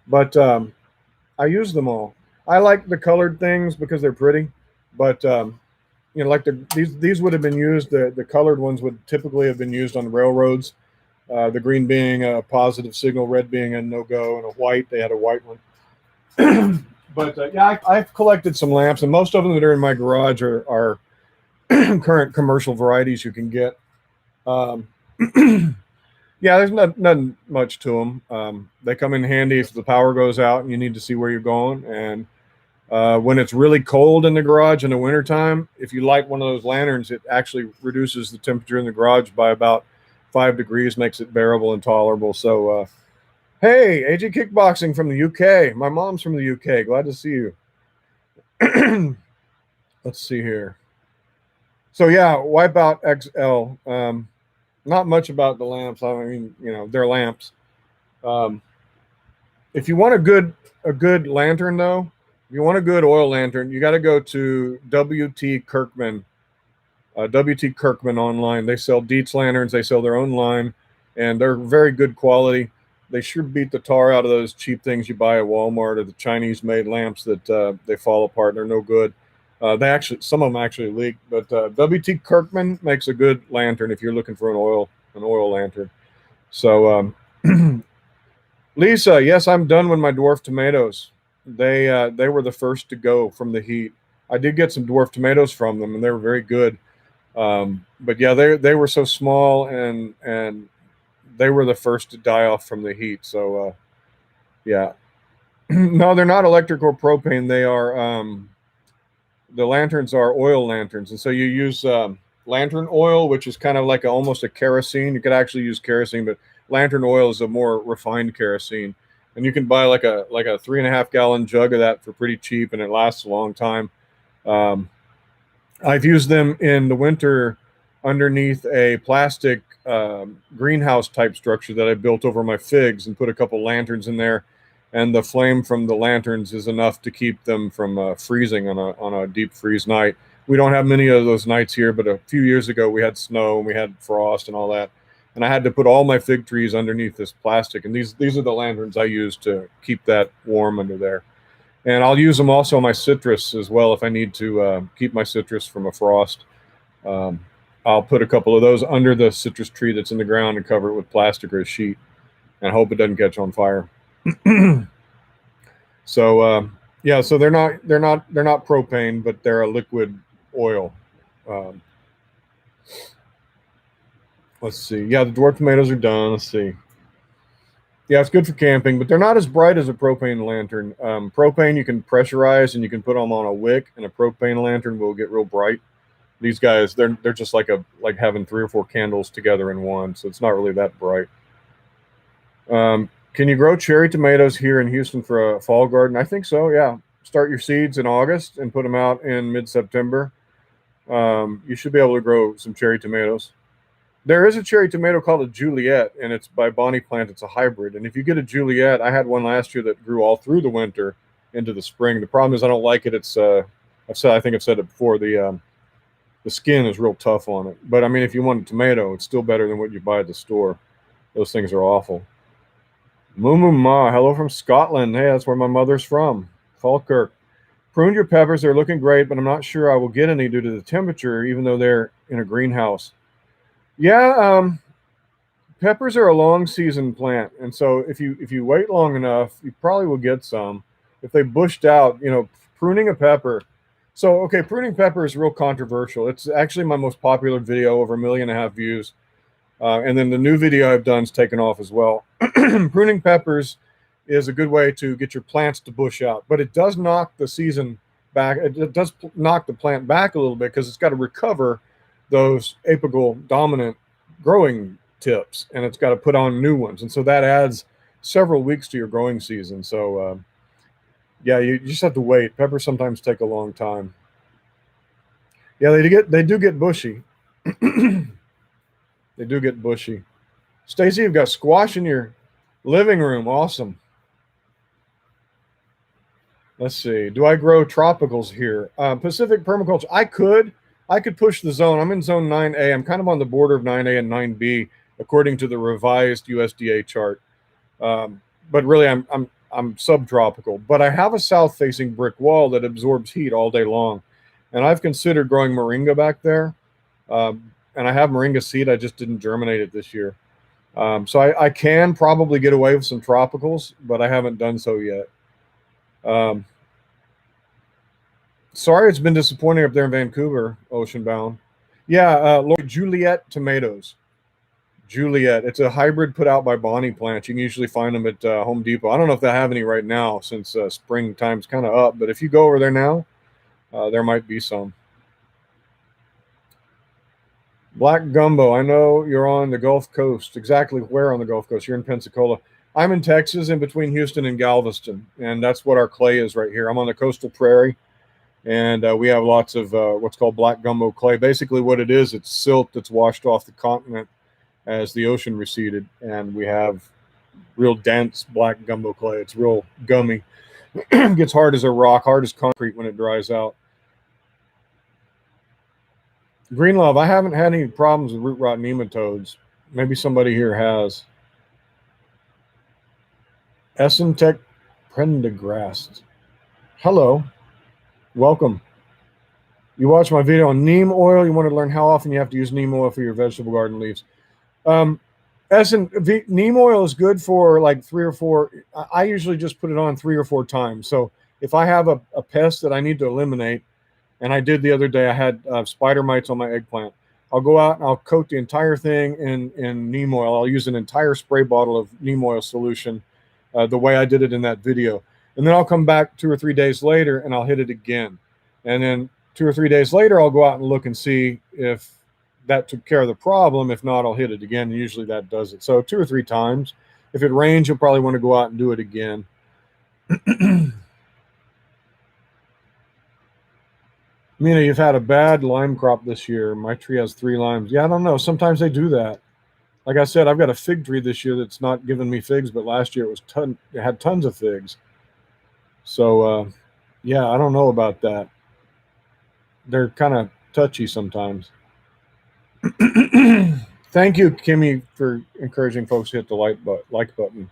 but I use them all. I like the colored things because they're pretty, but you know, like these would have been used. The colored ones would typically have been used on railroads. The green being a positive signal, red being a no-go, and a white. They had a white one. But yeah, I've collected some lamps, and most of them that are in my garage are current commercial varieties you can get. Yeah, there's nothing much to them. They come in handy if the power goes out and you need to see where you're going. And when it's really cold in the garage in the wintertime, if you light one of those lanterns, it actually reduces the temperature in the garage by about 5 degrees, makes it bearable and tolerable. So Hey, AG Kickboxing from the UK. My mom's from the UK. Glad to see you. Let's see here. So yeah, Wipeout XL. Not much about the lamps. I mean, they're lamps. Um, if you want a good lantern though, if you want a good oil lantern, you got to go to WT Kirkman. WT Kirkman online. They sell Dietz lanterns. They sell their own line, and they're very good quality. They sure beat the tar out of those cheap things you buy at Walmart or the Chinese-made lamps that they fall apart. They're no good. Some of them actually leak. But WT Kirkman makes a good lantern if you're looking for an oil lantern. So Lisa, yes, I'm done with my dwarf tomatoes. They were the first to go from the heat. I did get some dwarf tomatoes from them, and they were very good. But yeah, they were so small and they were the first to die off from the heat. So yeah, no, they're not electric or propane. They are the lanterns are oil lanterns, and so you use lantern oil, which is kind of like almost a kerosene. You could actually use kerosene, but lantern oil is a more refined kerosene, and you can buy like a 3.5 gallon jug of that for pretty cheap, and it lasts a long time. Um, I've used them in the winter underneath a plastic greenhouse type structure that I built over my figs and put a couple lanterns in there. And the flame from the lanterns is enough to keep them from freezing on a deep freeze night. We don't have many of those nights here, but a few years ago we had snow and we had frost and all that. And I had to put all my fig trees underneath this plastic. And these are the lanterns I use to keep that warm under there. And I'll use them also on my citrus as well if I need to keep my citrus from a frost. Um, I'll put a couple of those under the citrus tree that's in the ground and cover it with plastic or a sheet, and hope it doesn't catch on fire. So yeah, so they're not propane, but they're a liquid oil. Um, let's see. Yeah, the dwarf tomatoes are done. Let's see. Yeah, it's good for camping, but they're not as bright as a propane lantern. Propane you can pressurize and you can put them on a wick, and a propane lantern will get real bright. These guys, they're just like having 3 or 4 candles together in one, so it's not really that bright. Can you grow cherry tomatoes here in Houston for a fall garden? I think so. Yeah, start your seeds in August and put them out in mid-September. You should be able to grow some cherry tomatoes. There is a cherry tomato called a Juliet, and it's by Bonnie Plant. It's a hybrid. And if you get a Juliet, I had one last year that grew all through the winter into the spring. The problem is I don't like it. I think I've said it before. The skin is real tough on it. But I mean, if you want a tomato, it's still better than what you buy at the store. Those things are awful. Moo Moo Ma, hello from Scotland. Hey, that's where my mother's from. Falkirk. Pruned your peppers. They're looking great, but I'm not sure I will get any due to the temperature, even though they're in a greenhouse. Yeah, peppers are a long season plant, and so if you wait long enough, you probably will get some. If they bushed out, pruning a pepper. So okay, pruning pepper is real controversial. It's actually my most popular video, over 1.5 million views. And then the new video I've done is taken off as well. Pruning peppers is a good way to get your plants to bush out, but it does knock the season back. It does knock the plant back a little bit because it's got to recover those apical dominant growing tips, and it's got to put on new ones. And so that adds several weeks to your growing season. So yeah, you just have to wait. Peppers sometimes take a long time. Yeah, they do get bushy. They do get bushy. Stacy, you've got squash in your living room. Awesome. Let's see. Do I grow tropicals here? Pacific permaculture. I could push the zone. I'm in zone 9A. I'm kind of on the border of 9A and 9B, according to the revised USDA chart. But really, I'm subtropical. But I have a south-facing brick wall that absorbs heat all day long, and I've considered growing moringa back there. And I have moringa seed. I just didn't germinate it this year. So I can probably get away with some tropicals, but I haven't done so yet. Sorry, it's been disappointing up there in Vancouver, ocean-bound. Yeah, Lord, Juliet tomatoes. Juliet. It's a hybrid put out by Bonnie Plant. You can usually find them at Home Depot. I don't know if they have any right now since springtime's kind of up, but if you go over there now, there might be some. Black Gumbo. I know you're on the Gulf Coast. Exactly where on the Gulf Coast? You're in Pensacola. I'm in Texas, in between Houston and Galveston, and that's what our clay is right here. I'm on the coastal prairie, and we have lots of what's called black gumbo clay. Basically, what it is, it's silt that's washed off the continent as the ocean receded, and we have real dense black gumbo clay. It's real gummy. It gets hard as a rock, hard as concrete when it dries out. Green love, I haven't had any problems with root rot nematodes. Maybe somebody here has. Essentech Prendergrast. Hello. Welcome. You watch my video on neem oil. You want to learn how often you have to use neem oil for your vegetable garden leaves. Neem oil is good for like 3 or 4. I usually just put it on 3 or 4 times. So if I have a pest that I need to eliminate, and I did the other day, I had spider mites on my eggplant. I'll go out and I'll coat the entire thing in neem oil. I'll use an entire spray bottle of neem oil solution, the way I did it in that video. And then I'll come back 2 or 3 days later and I'll hit it again. And then 2 or 3 days later, I'll go out and look and see if that took care of the problem. If not, I'll hit it again. And usually that does it. So 2 or 3 times. If it rains, you'll probably want to go out and do it again. Mina, you've had a bad lime crop this year. My tree has 3 limes. Yeah, I don't know. Sometimes they do that. Like I said, I've got a fig tree this year that's not giving me figs, but last year it had tons of figs. So, yeah, I don't know about that. They're kind of touchy sometimes. Thank you, Kimmy, for encouraging folks to hit the like button.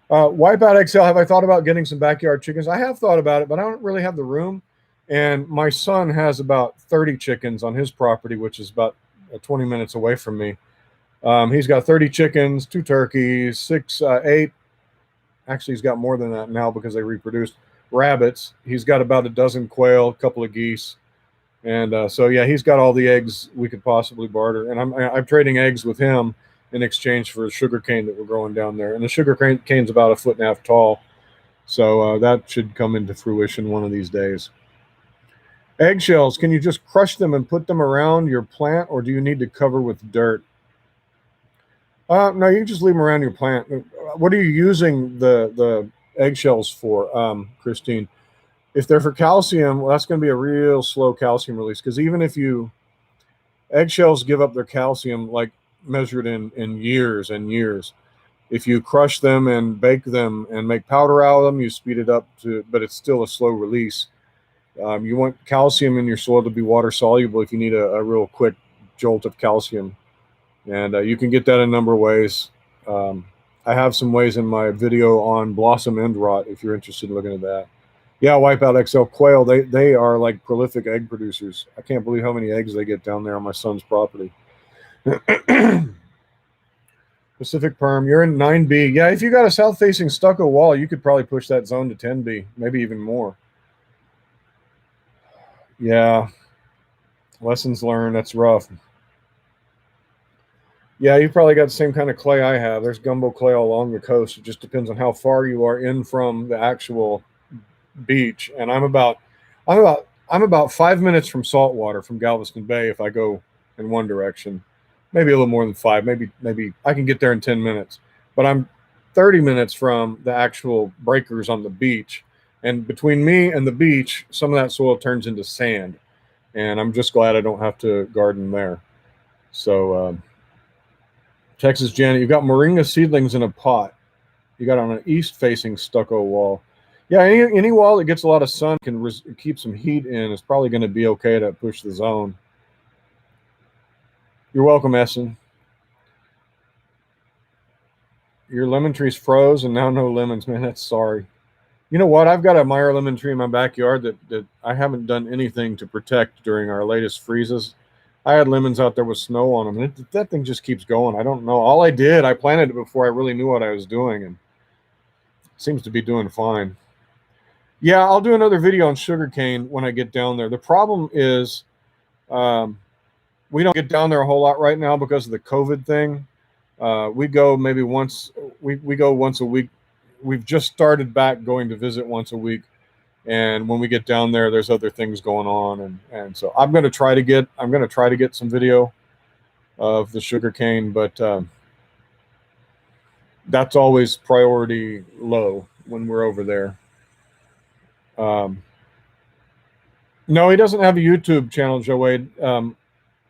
Wipeout XL, have I thought about getting some backyard chickens? I have thought about it, but I don't really have the room. And my son has about 30 chickens on his property, which is about 20 minutes away from me. He's got 30 chickens, 2 turkeys, 6, 8. Actually, he's got more than that now because they reproduced. Rabbits. He's got about a dozen quail, a couple of geese. And so, yeah, he's got all the eggs we could possibly barter. And I'm trading eggs with him in exchange for a sugar cane that we're growing down there. And the sugar cane's about 1.5 feet tall. So that should come into fruition one of these days. Eggshells, can you just crush them and put them around your plant, or do you need to cover with dirt? No, you can just leave them around your plant. What are you using the eggshells for, Christine? If they're for calcium, well, that's going to be a real slow calcium release, because even if eggshells give up their calcium like measured in years and years. If you crush them and bake them and make powder out of them, you speed it up but it's still a slow release. You want calcium in your soil to be water soluble if you need a real quick jolt of calcium. And you can get that in a number of ways. I have some ways in my video on blossom end rot if you're interested in looking at that. Yeah, Wipeout XL quail, they are like prolific egg producers. I can't believe how many eggs they get down there on my son's property. Pacific Perm, you're in 9B. Yeah, if you got a south-facing stucco wall, you could probably push that zone to 10B, maybe even more. Yeah, lessons learned. That's rough. Yeah, you've probably got the same kind of clay I have. There's gumbo clay all along the coast. It just depends on how far you are in from the actual beach. And I'm about 5 minutes from saltwater from Galveston Bay if I go in one direction. Maybe a little more than 5. Maybe I can get there in 10 minutes. But I'm 30 minutes from the actual breakers on the beach. And between me and the beach, some of that soil turns into sand. And I'm just glad I don't have to garden there. So, Texas Janet, you've got moringa seedlings in a pot. You got on an east-facing stucco wall. Yeah, any wall that gets a lot of sun can keep some heat in. It's probably going to be okay to push the zone. You're welcome, Essen. Your lemon tree's froze and now no lemons. Man, that's sorry. You know what? I've got a Meyer lemon tree in my backyard that I haven't done anything to protect during our latest freezes. I had lemons out there with snow on them, and that thing just keeps going. I don't know. All I planted it before I really knew what I was doing, and it seems to be doing fine. Yeah, I'll do another video on sugarcane when I get down there. The problem is we don't get down there a whole lot right now because of the COVID thing. We go maybe once. We go once a week. We've just started back going to visit once a week. And when we get down there, there's other things going on. And so I'm going to try to get some video of the sugarcane, but that's always priority low when we're over there. No, he doesn't have a YouTube channel, Joe Wade.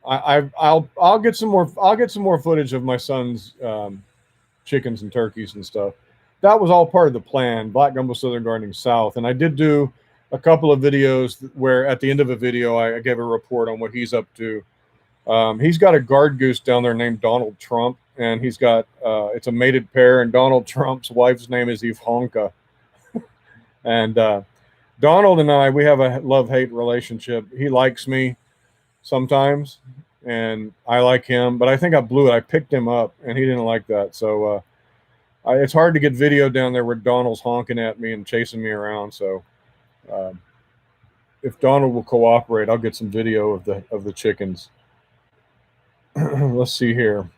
I'll get some more. I'll get some more footage of my son's chickens and turkeys and stuff. That was all part of the plan. Black Gumbo Southern Gardening South, and I did do a couple of videos where at the end of a video I gave a report on what he's up to. He's got a guard goose down there named Donald Trump, and he's got it's a mated pair, and Donald Trump's wife's name is Ivanka. And Donald and I, we have a love-hate relationship. He likes me sometimes, and I like him, but I think I blew it. I picked him up, and he didn't like that. So it's hard to get video down there where Donald's honking at me and chasing me around. So if Donald will cooperate, I'll get some video of the chickens. Let's see here.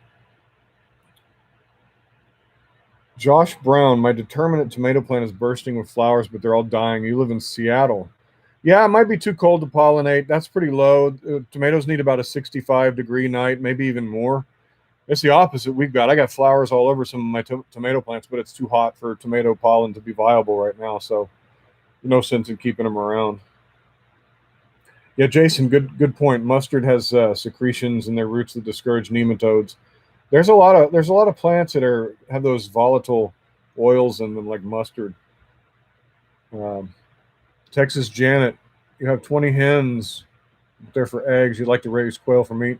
Josh Brown, my determinate tomato plant is bursting with flowers, but they're all dying. You live in Seattle. Yeah, it might be too cold to pollinate. That's pretty low. Tomatoes need about a 65-degree night, maybe even more. It's the opposite we've got. I got flowers all over some of my tomato plants, but it's too hot for tomato pollen to be viable right now, so no sense in keeping them around. Yeah, Jason, good point. Mustard has secretions in their roots that discourage nematodes. There's a lot of plants that have those volatile oils in them, like mustard. Texas Janet, you have 20 hens there for eggs. You'd like to raise quail for meat.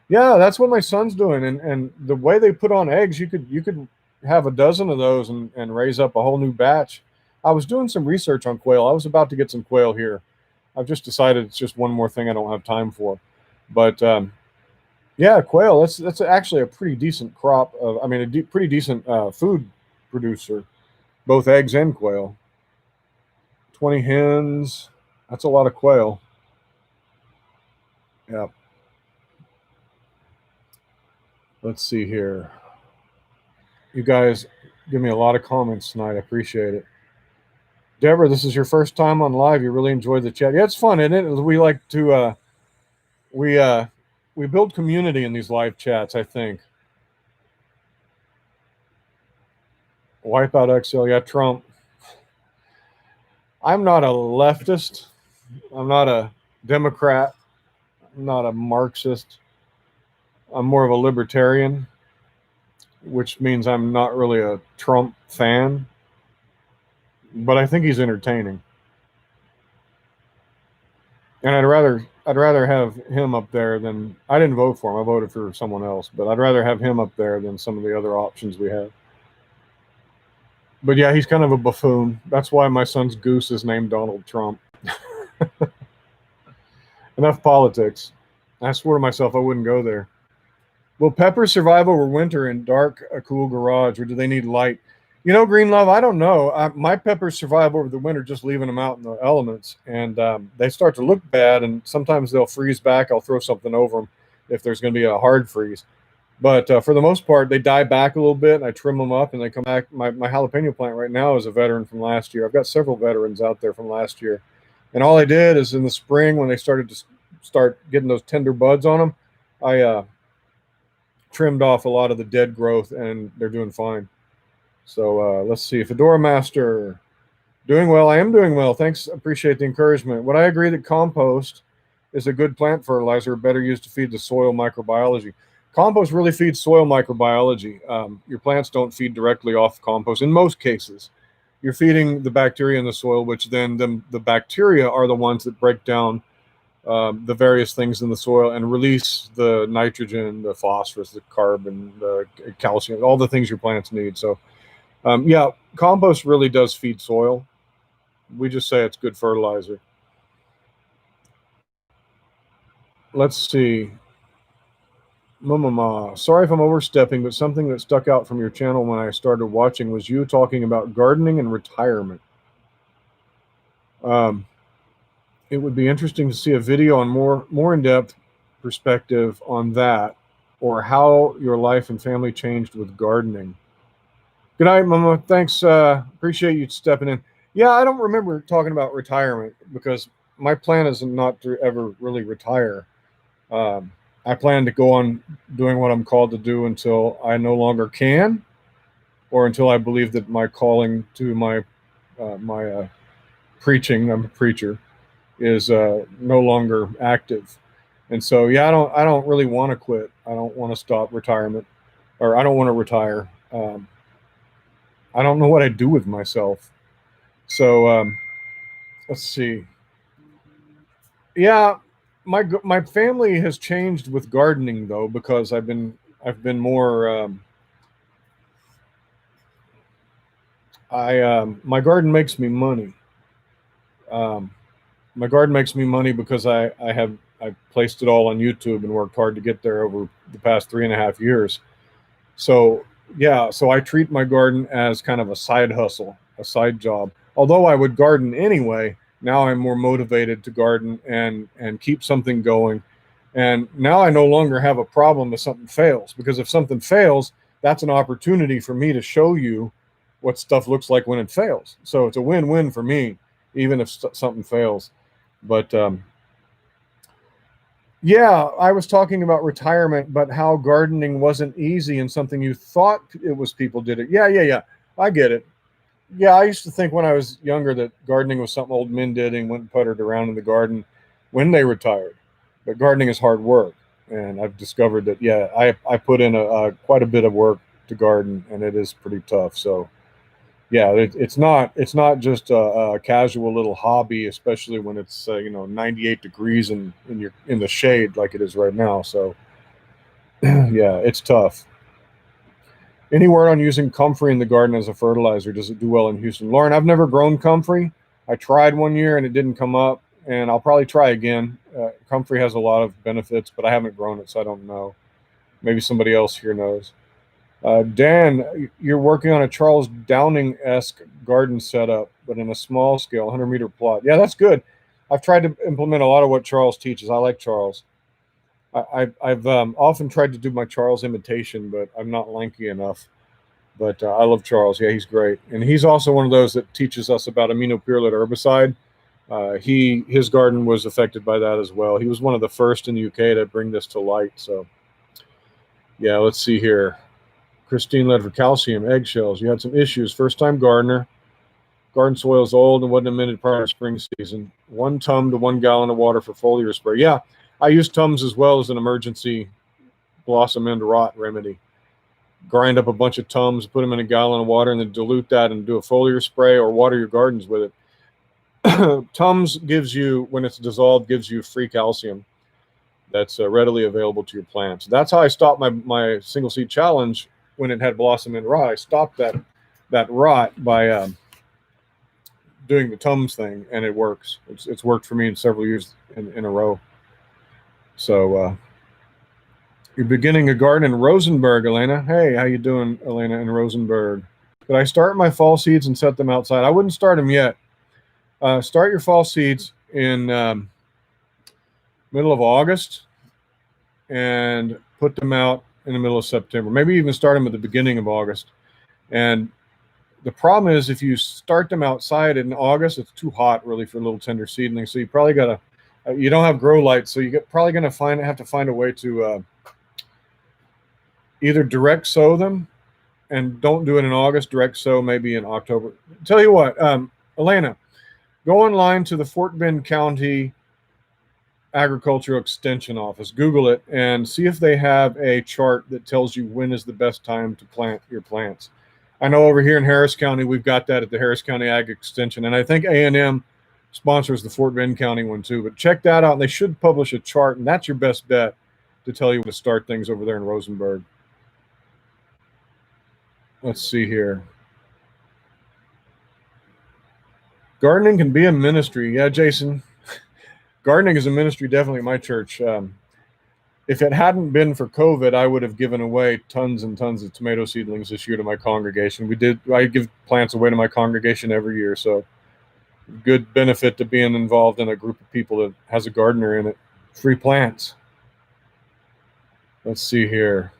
Yeah, that's what my son's doing. And the way they put on eggs, you could have a dozen of those and raise up a whole new batch. I was doing some research on quail. I was about to get some quail here. I've just decided it's just one more thing I don't have time for. But yeah, quail, that's actually a pretty decent crop of, I mean, pretty decent food producer, both eggs and quail. 20 hens, that's a lot of quail. Yeah. Let's see here. You guys give me a lot of comments tonight. I appreciate it. Deborah, this is your first time on live. You really enjoyed the chat. Yeah, it's fun, isn't it? We like to we build community in these live chats, I think. Wipeout XL, yeah, Trump. I'm not a leftist. I'm not a Democrat. I'm not a Marxist. I'm more of a libertarian, which means I'm not really a Trump fan, but I think he's entertaining. And I'd rather have him up there than, I didn't vote for him. I voted for someone else, but I'd rather have him up there than some of the other options we have. But yeah, he's kind of a buffoon. That's why my son's goose is named Donald Trump. Enough politics. I swore to myself I wouldn't go there. Will peppers survive over winter in dark, a cool garage, or do they need light? You know, Green Love, I don't know. My peppers survive over the winter just leaving them out in the elements, and they start to look bad, and sometimes they'll freeze back. I'll throw something over them if there's going to be a hard freeze. But for the most part, they die back a little bit, and I trim them up, and they come back. My jalapeno plant right now is a veteran from last year. I've got several veterans out there from last year. And all I did is in the spring when they started to start getting those tender buds on them, I trimmed off a lot of the dead growth, and they're doing fine. So let's see. Fedora Master, doing well. I am doing well. Thanks. Appreciate the encouragement. Would I agree that compost is a good plant fertilizer, better used to feed the soil microbiology? Compost really feeds soil microbiology. Your plants don't feed directly off compost in most cases. You're feeding the bacteria in the soil, which then the bacteria are the ones that break down the various things in the soil and release the nitrogen, the phosphorus, the carbon, the calcium, all the things your plants need. So yeah, compost really does feed soil. We just say it's good fertilizer. Let's see. Mama, sorry if I'm overstepping, but something that stuck out from your channel when I started watching was you talking about gardening and retirement. It would be interesting to see a video on more in-depth perspective on that, or how your life and family changed with gardening. Good night, Mama. Thanks. Appreciate you stepping in. Yeah, I don't remember talking about retirement because my plan is not to ever really retire. I plan to go on doing what I'm called to do until I no longer can. or until I believe that my calling to my preaching, I'm a preacher, is no longer active. And so, yeah, I don't really want to quit. I don't want to stop retirement, or I don't want to retire. I don't know what I'd do with myself. So let's see. Yeah, my family has changed with gardening though, because I've been more. My garden makes me money. Um, my garden makes me money because I placed it all on YouTube and worked hard to get there over the past 3.5 years. So yeah, so I treat my garden as kind of a side hustle, a side job. Although I would garden anyway, now I'm more motivated to garden and keep something going. And now I no longer have a problem if something fails, because if something fails, that's an opportunity for me to show you what stuff looks like when it fails. So it's a win-win for me, even if something fails. But yeah, I was talking about retirement, but how gardening wasn't easy and something you thought it was people did it. Yeah. I get it. Yeah, I used to think when I was younger that gardening was something old men did and went and puttered around in the garden when they retired. But gardening is hard work, and I've discovered that yeah, I put in a quite a bit of work to garden, and it is pretty tough. So yeah, it's not just a casual little hobby, especially when it's 98 degrees and you're in the shade like it is right now. So yeah, it's tough. Any word on using comfrey in the garden as a fertilizer? Does it do well in Houston? Lauren, I've never grown comfrey. I tried one year and it didn't come up, and I'll probably try again. Comfrey has a lot of benefits, but I haven't grown it, so I don't know. Maybe somebody else here knows. Dan, you're working on a Charles Downing-esque garden setup, but in a small scale, 100-meter plot. Yeah, that's good. I've tried to implement a lot of what Charles teaches. I like Charles. I've often tried to do my Charles imitation, but I'm not lanky enough. But I love Charles. Yeah, he's great. And he's also one of those that teaches us about Aminopyralid herbicide. His garden was affected by that as well. He was one of the first in the UK to bring this to light. So, yeah, let's see here. Christine led for calcium, eggshells. You had some issues. First time gardener. Garden soil is old and wasn't amended prior to spring season. 1 tum to 1 gallon of water for foliar spray. Yeah, I use Tums as well as an emergency blossom end rot remedy. Grind up a bunch of Tums, put them in a gallon of water, and then dilute that and do a foliar spray or water your gardens with it. Tums gives you, when it's dissolved, gives you free calcium that's readily available to your plants. That's how I stopped my single seed challenge when it had blossom end rot. I stopped that rot by doing the Tums thing, and it works. It's worked for me in several years in a row. So you're beginning a garden in Rosenberg, Elena. Hey, how you doing, Elena, in Rosenberg? Could I start my fall seeds and set them outside? I wouldn't start them yet. Start your fall seeds in middle of August and put them out in the middle of September. Maybe even start them at the beginning of August. And the problem is if you start them outside in August, it's too hot really for little tender seedlings. So you probably got to, you don't have grow lights, so you probably going to have to find a way to either direct sow them, and don't do it in August, direct sow maybe in October. Tell you what, Elena, go online to the Fort Bend County Agricultural Extension Office, Google it, and see if they have a chart that tells you when is the best time to plant your plants. I know over here in Harris County, we've got that at the Harris County Ag Extension, and I think A&M sponsors the Fort Bend County one too, but check that out, and they should publish a chart, and that's your best bet to tell you when to start things over there in Rosenberg. Let's see here. Gardening can be a ministry. Yeah, Jason. Gardening is a ministry, definitely at my church. If it hadn't been for COVID, I would have given away tons and tons of tomato seedlings this year to my congregation. I give plants away to my congregation every year, so good benefit to being involved in a group of people that has a gardener in it. Free plants. Let's see here.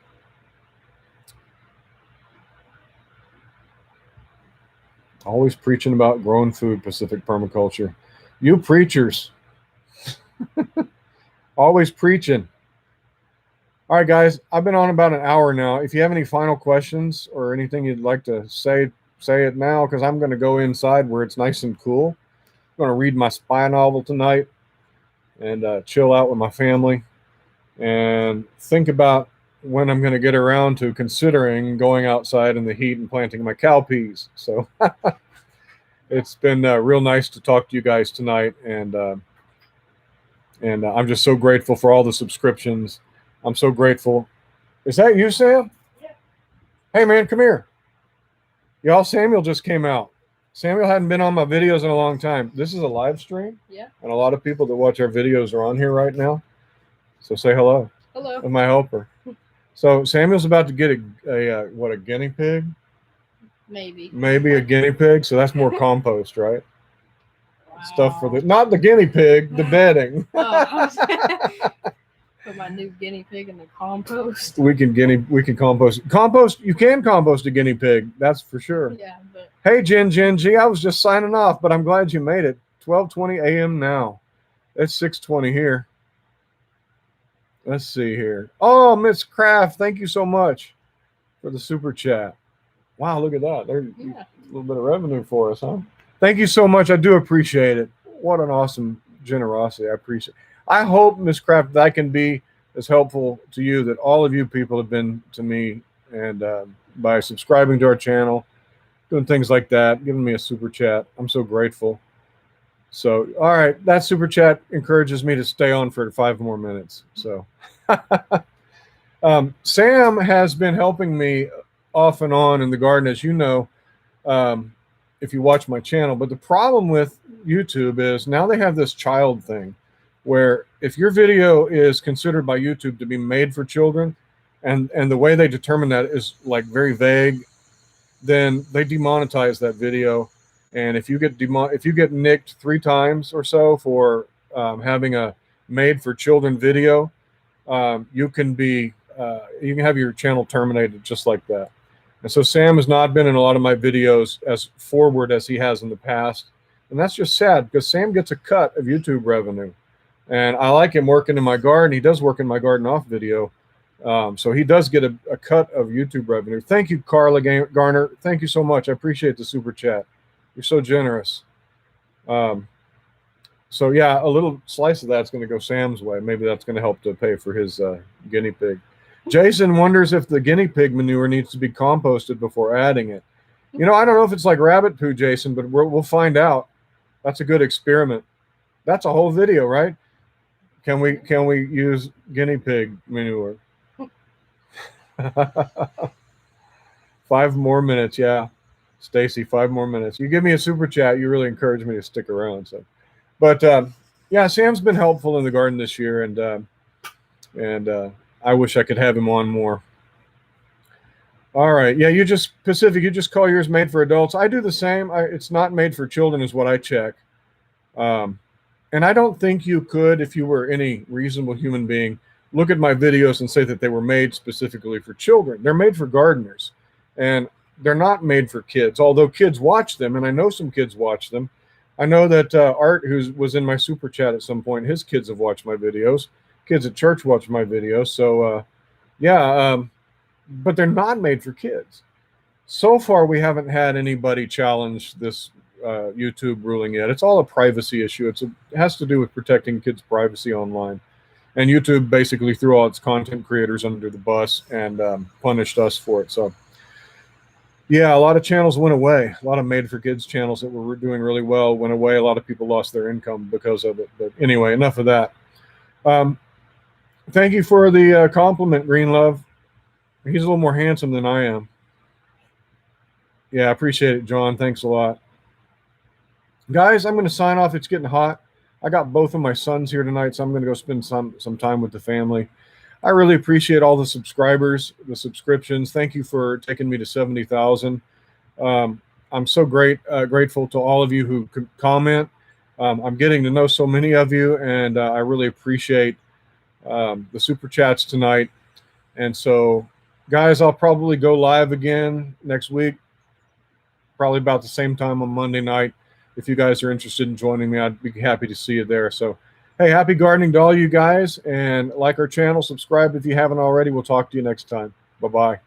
Always preaching about growing food, Pacific permaculture. You preachers. Always preaching. All right, guys, I've been on about an hour now. If you have any final questions or anything you'd like to say it now, because I'm going to go inside where it's nice and cool. I'm going to read my spy novel tonight and chill out with my family and think about when I'm going to get around to considering going outside in the heat and planting my cowpeas. So it's been real nice to talk to you guys tonight, and I'm just so grateful for all the subscriptions. I'm so grateful. Is that you, Sam? Yeah. Hey, man, come here. Y'all, Samuel just came out. Samuel hadn't been on my videos in a long time. This is a live stream. Yeah. And a lot of people that watch our videos are on here right now. So say hello. Hello. With my helper. So Samuel's about to get a guinea pig? Maybe a guinea pig. So that's more compost, right? Wow. Stuff for not the guinea pig, the bedding. Put my new guinea pig in the compost. We can compost. Compost, you can compost a guinea pig, that's for sure. Yeah, but hey Jen G, I was just signing off, but I'm glad you made it. 12:20 a.m. now. It's 6:20 here. Let's see here. Oh, Miss Kraft, thank you so much for the super chat. Wow, look at that. There's a little bit of revenue for us, huh? Thank you so much. I do appreciate it. What an awesome generosity. I appreciate it. I hope, Miss Kraft, that I can be as helpful to you that all of you people have been to me, and by subscribing to our channel, doing things like that, giving me a super chat. I'm so grateful. So, all right, that super chat encourages me to stay on for 5 more minutes. So, Sam has been helping me off and on in the garden, as you know, if you watch my channel. But the problem with YouTube is now they have this child thing, where if your video is considered by YouTube to be made for children, and the way they determine that is like very vague, then they demonetize that video. And if you get nicked 3 times or so for having a made for children video, you can have your channel terminated just like that. And so Sam has not been in a lot of my videos as forward as he has in the past, and that's just sad because Sam gets a cut of YouTube revenue. And I like him working in my garden. He does work in my garden off video. So he does get a cut of YouTube revenue. Thank you, Carla Garner. Thank you so much. I appreciate the super chat. You're so generous. So yeah, a little slice of that's going to go Sam's way. Maybe that's going to help to pay for his guinea pig. Jason wonders if the guinea pig manure needs to be composted before adding it. You know, I don't know if it's like rabbit poo, Jason, but we'll find out. That's a good experiment. That's a whole video, right? Can we use guinea pig manure? 5 more minutes, yeah. Stacy, 5 more minutes. You give me a super chat, you really encourage me to stick around. So, but yeah, Sam's been helpful in the garden this year, and I wish I could have him on more. All right, yeah, you just call yours made for adults. I do the same. It's not made for children, is what I check. And I don't think you could, if you were any reasonable human being, look at my videos and say that they were made specifically for children. They're made for gardeners, and they're not made for kids, although kids watch them, and I know some kids watch them. I know that Art, who was in my super chat at some point, his kids have watched my videos. Kids at church watch my videos. So, yeah, but they're not made for kids. So far, we haven't had anybody challenge this YouTube ruling yet. It's all a privacy issue. It has to do with protecting kids' privacy online. And YouTube basically threw all its content creators under the bus and punished us for it. So, yeah, a lot of channels went away. A lot of made-for-kids channels that were doing really well went away. A lot of people lost their income because of it. But anyway, enough of that. Thank you for the compliment, Green Love. He's a little more handsome than I am. Yeah, I appreciate it, John. Thanks a lot. Guys, I'm going to sign off. It's getting hot. I got both of my sons here tonight, so I'm going to go spend some time with the family. I really appreciate all the subscribers, the subscriptions. Thank you for taking me to 70,000. I'm so grateful to all of you who could comment. I'm getting to know so many of you, and I really appreciate the super chats tonight. And so, guys, I'll probably go live again next week, probably about the same time on Monday night. If you guys are interested in joining me, I'd be happy to see you there. So Hey, happy gardening to all you guys, and like our channel, subscribe if you haven't already. We'll talk to you next time. Bye-bye.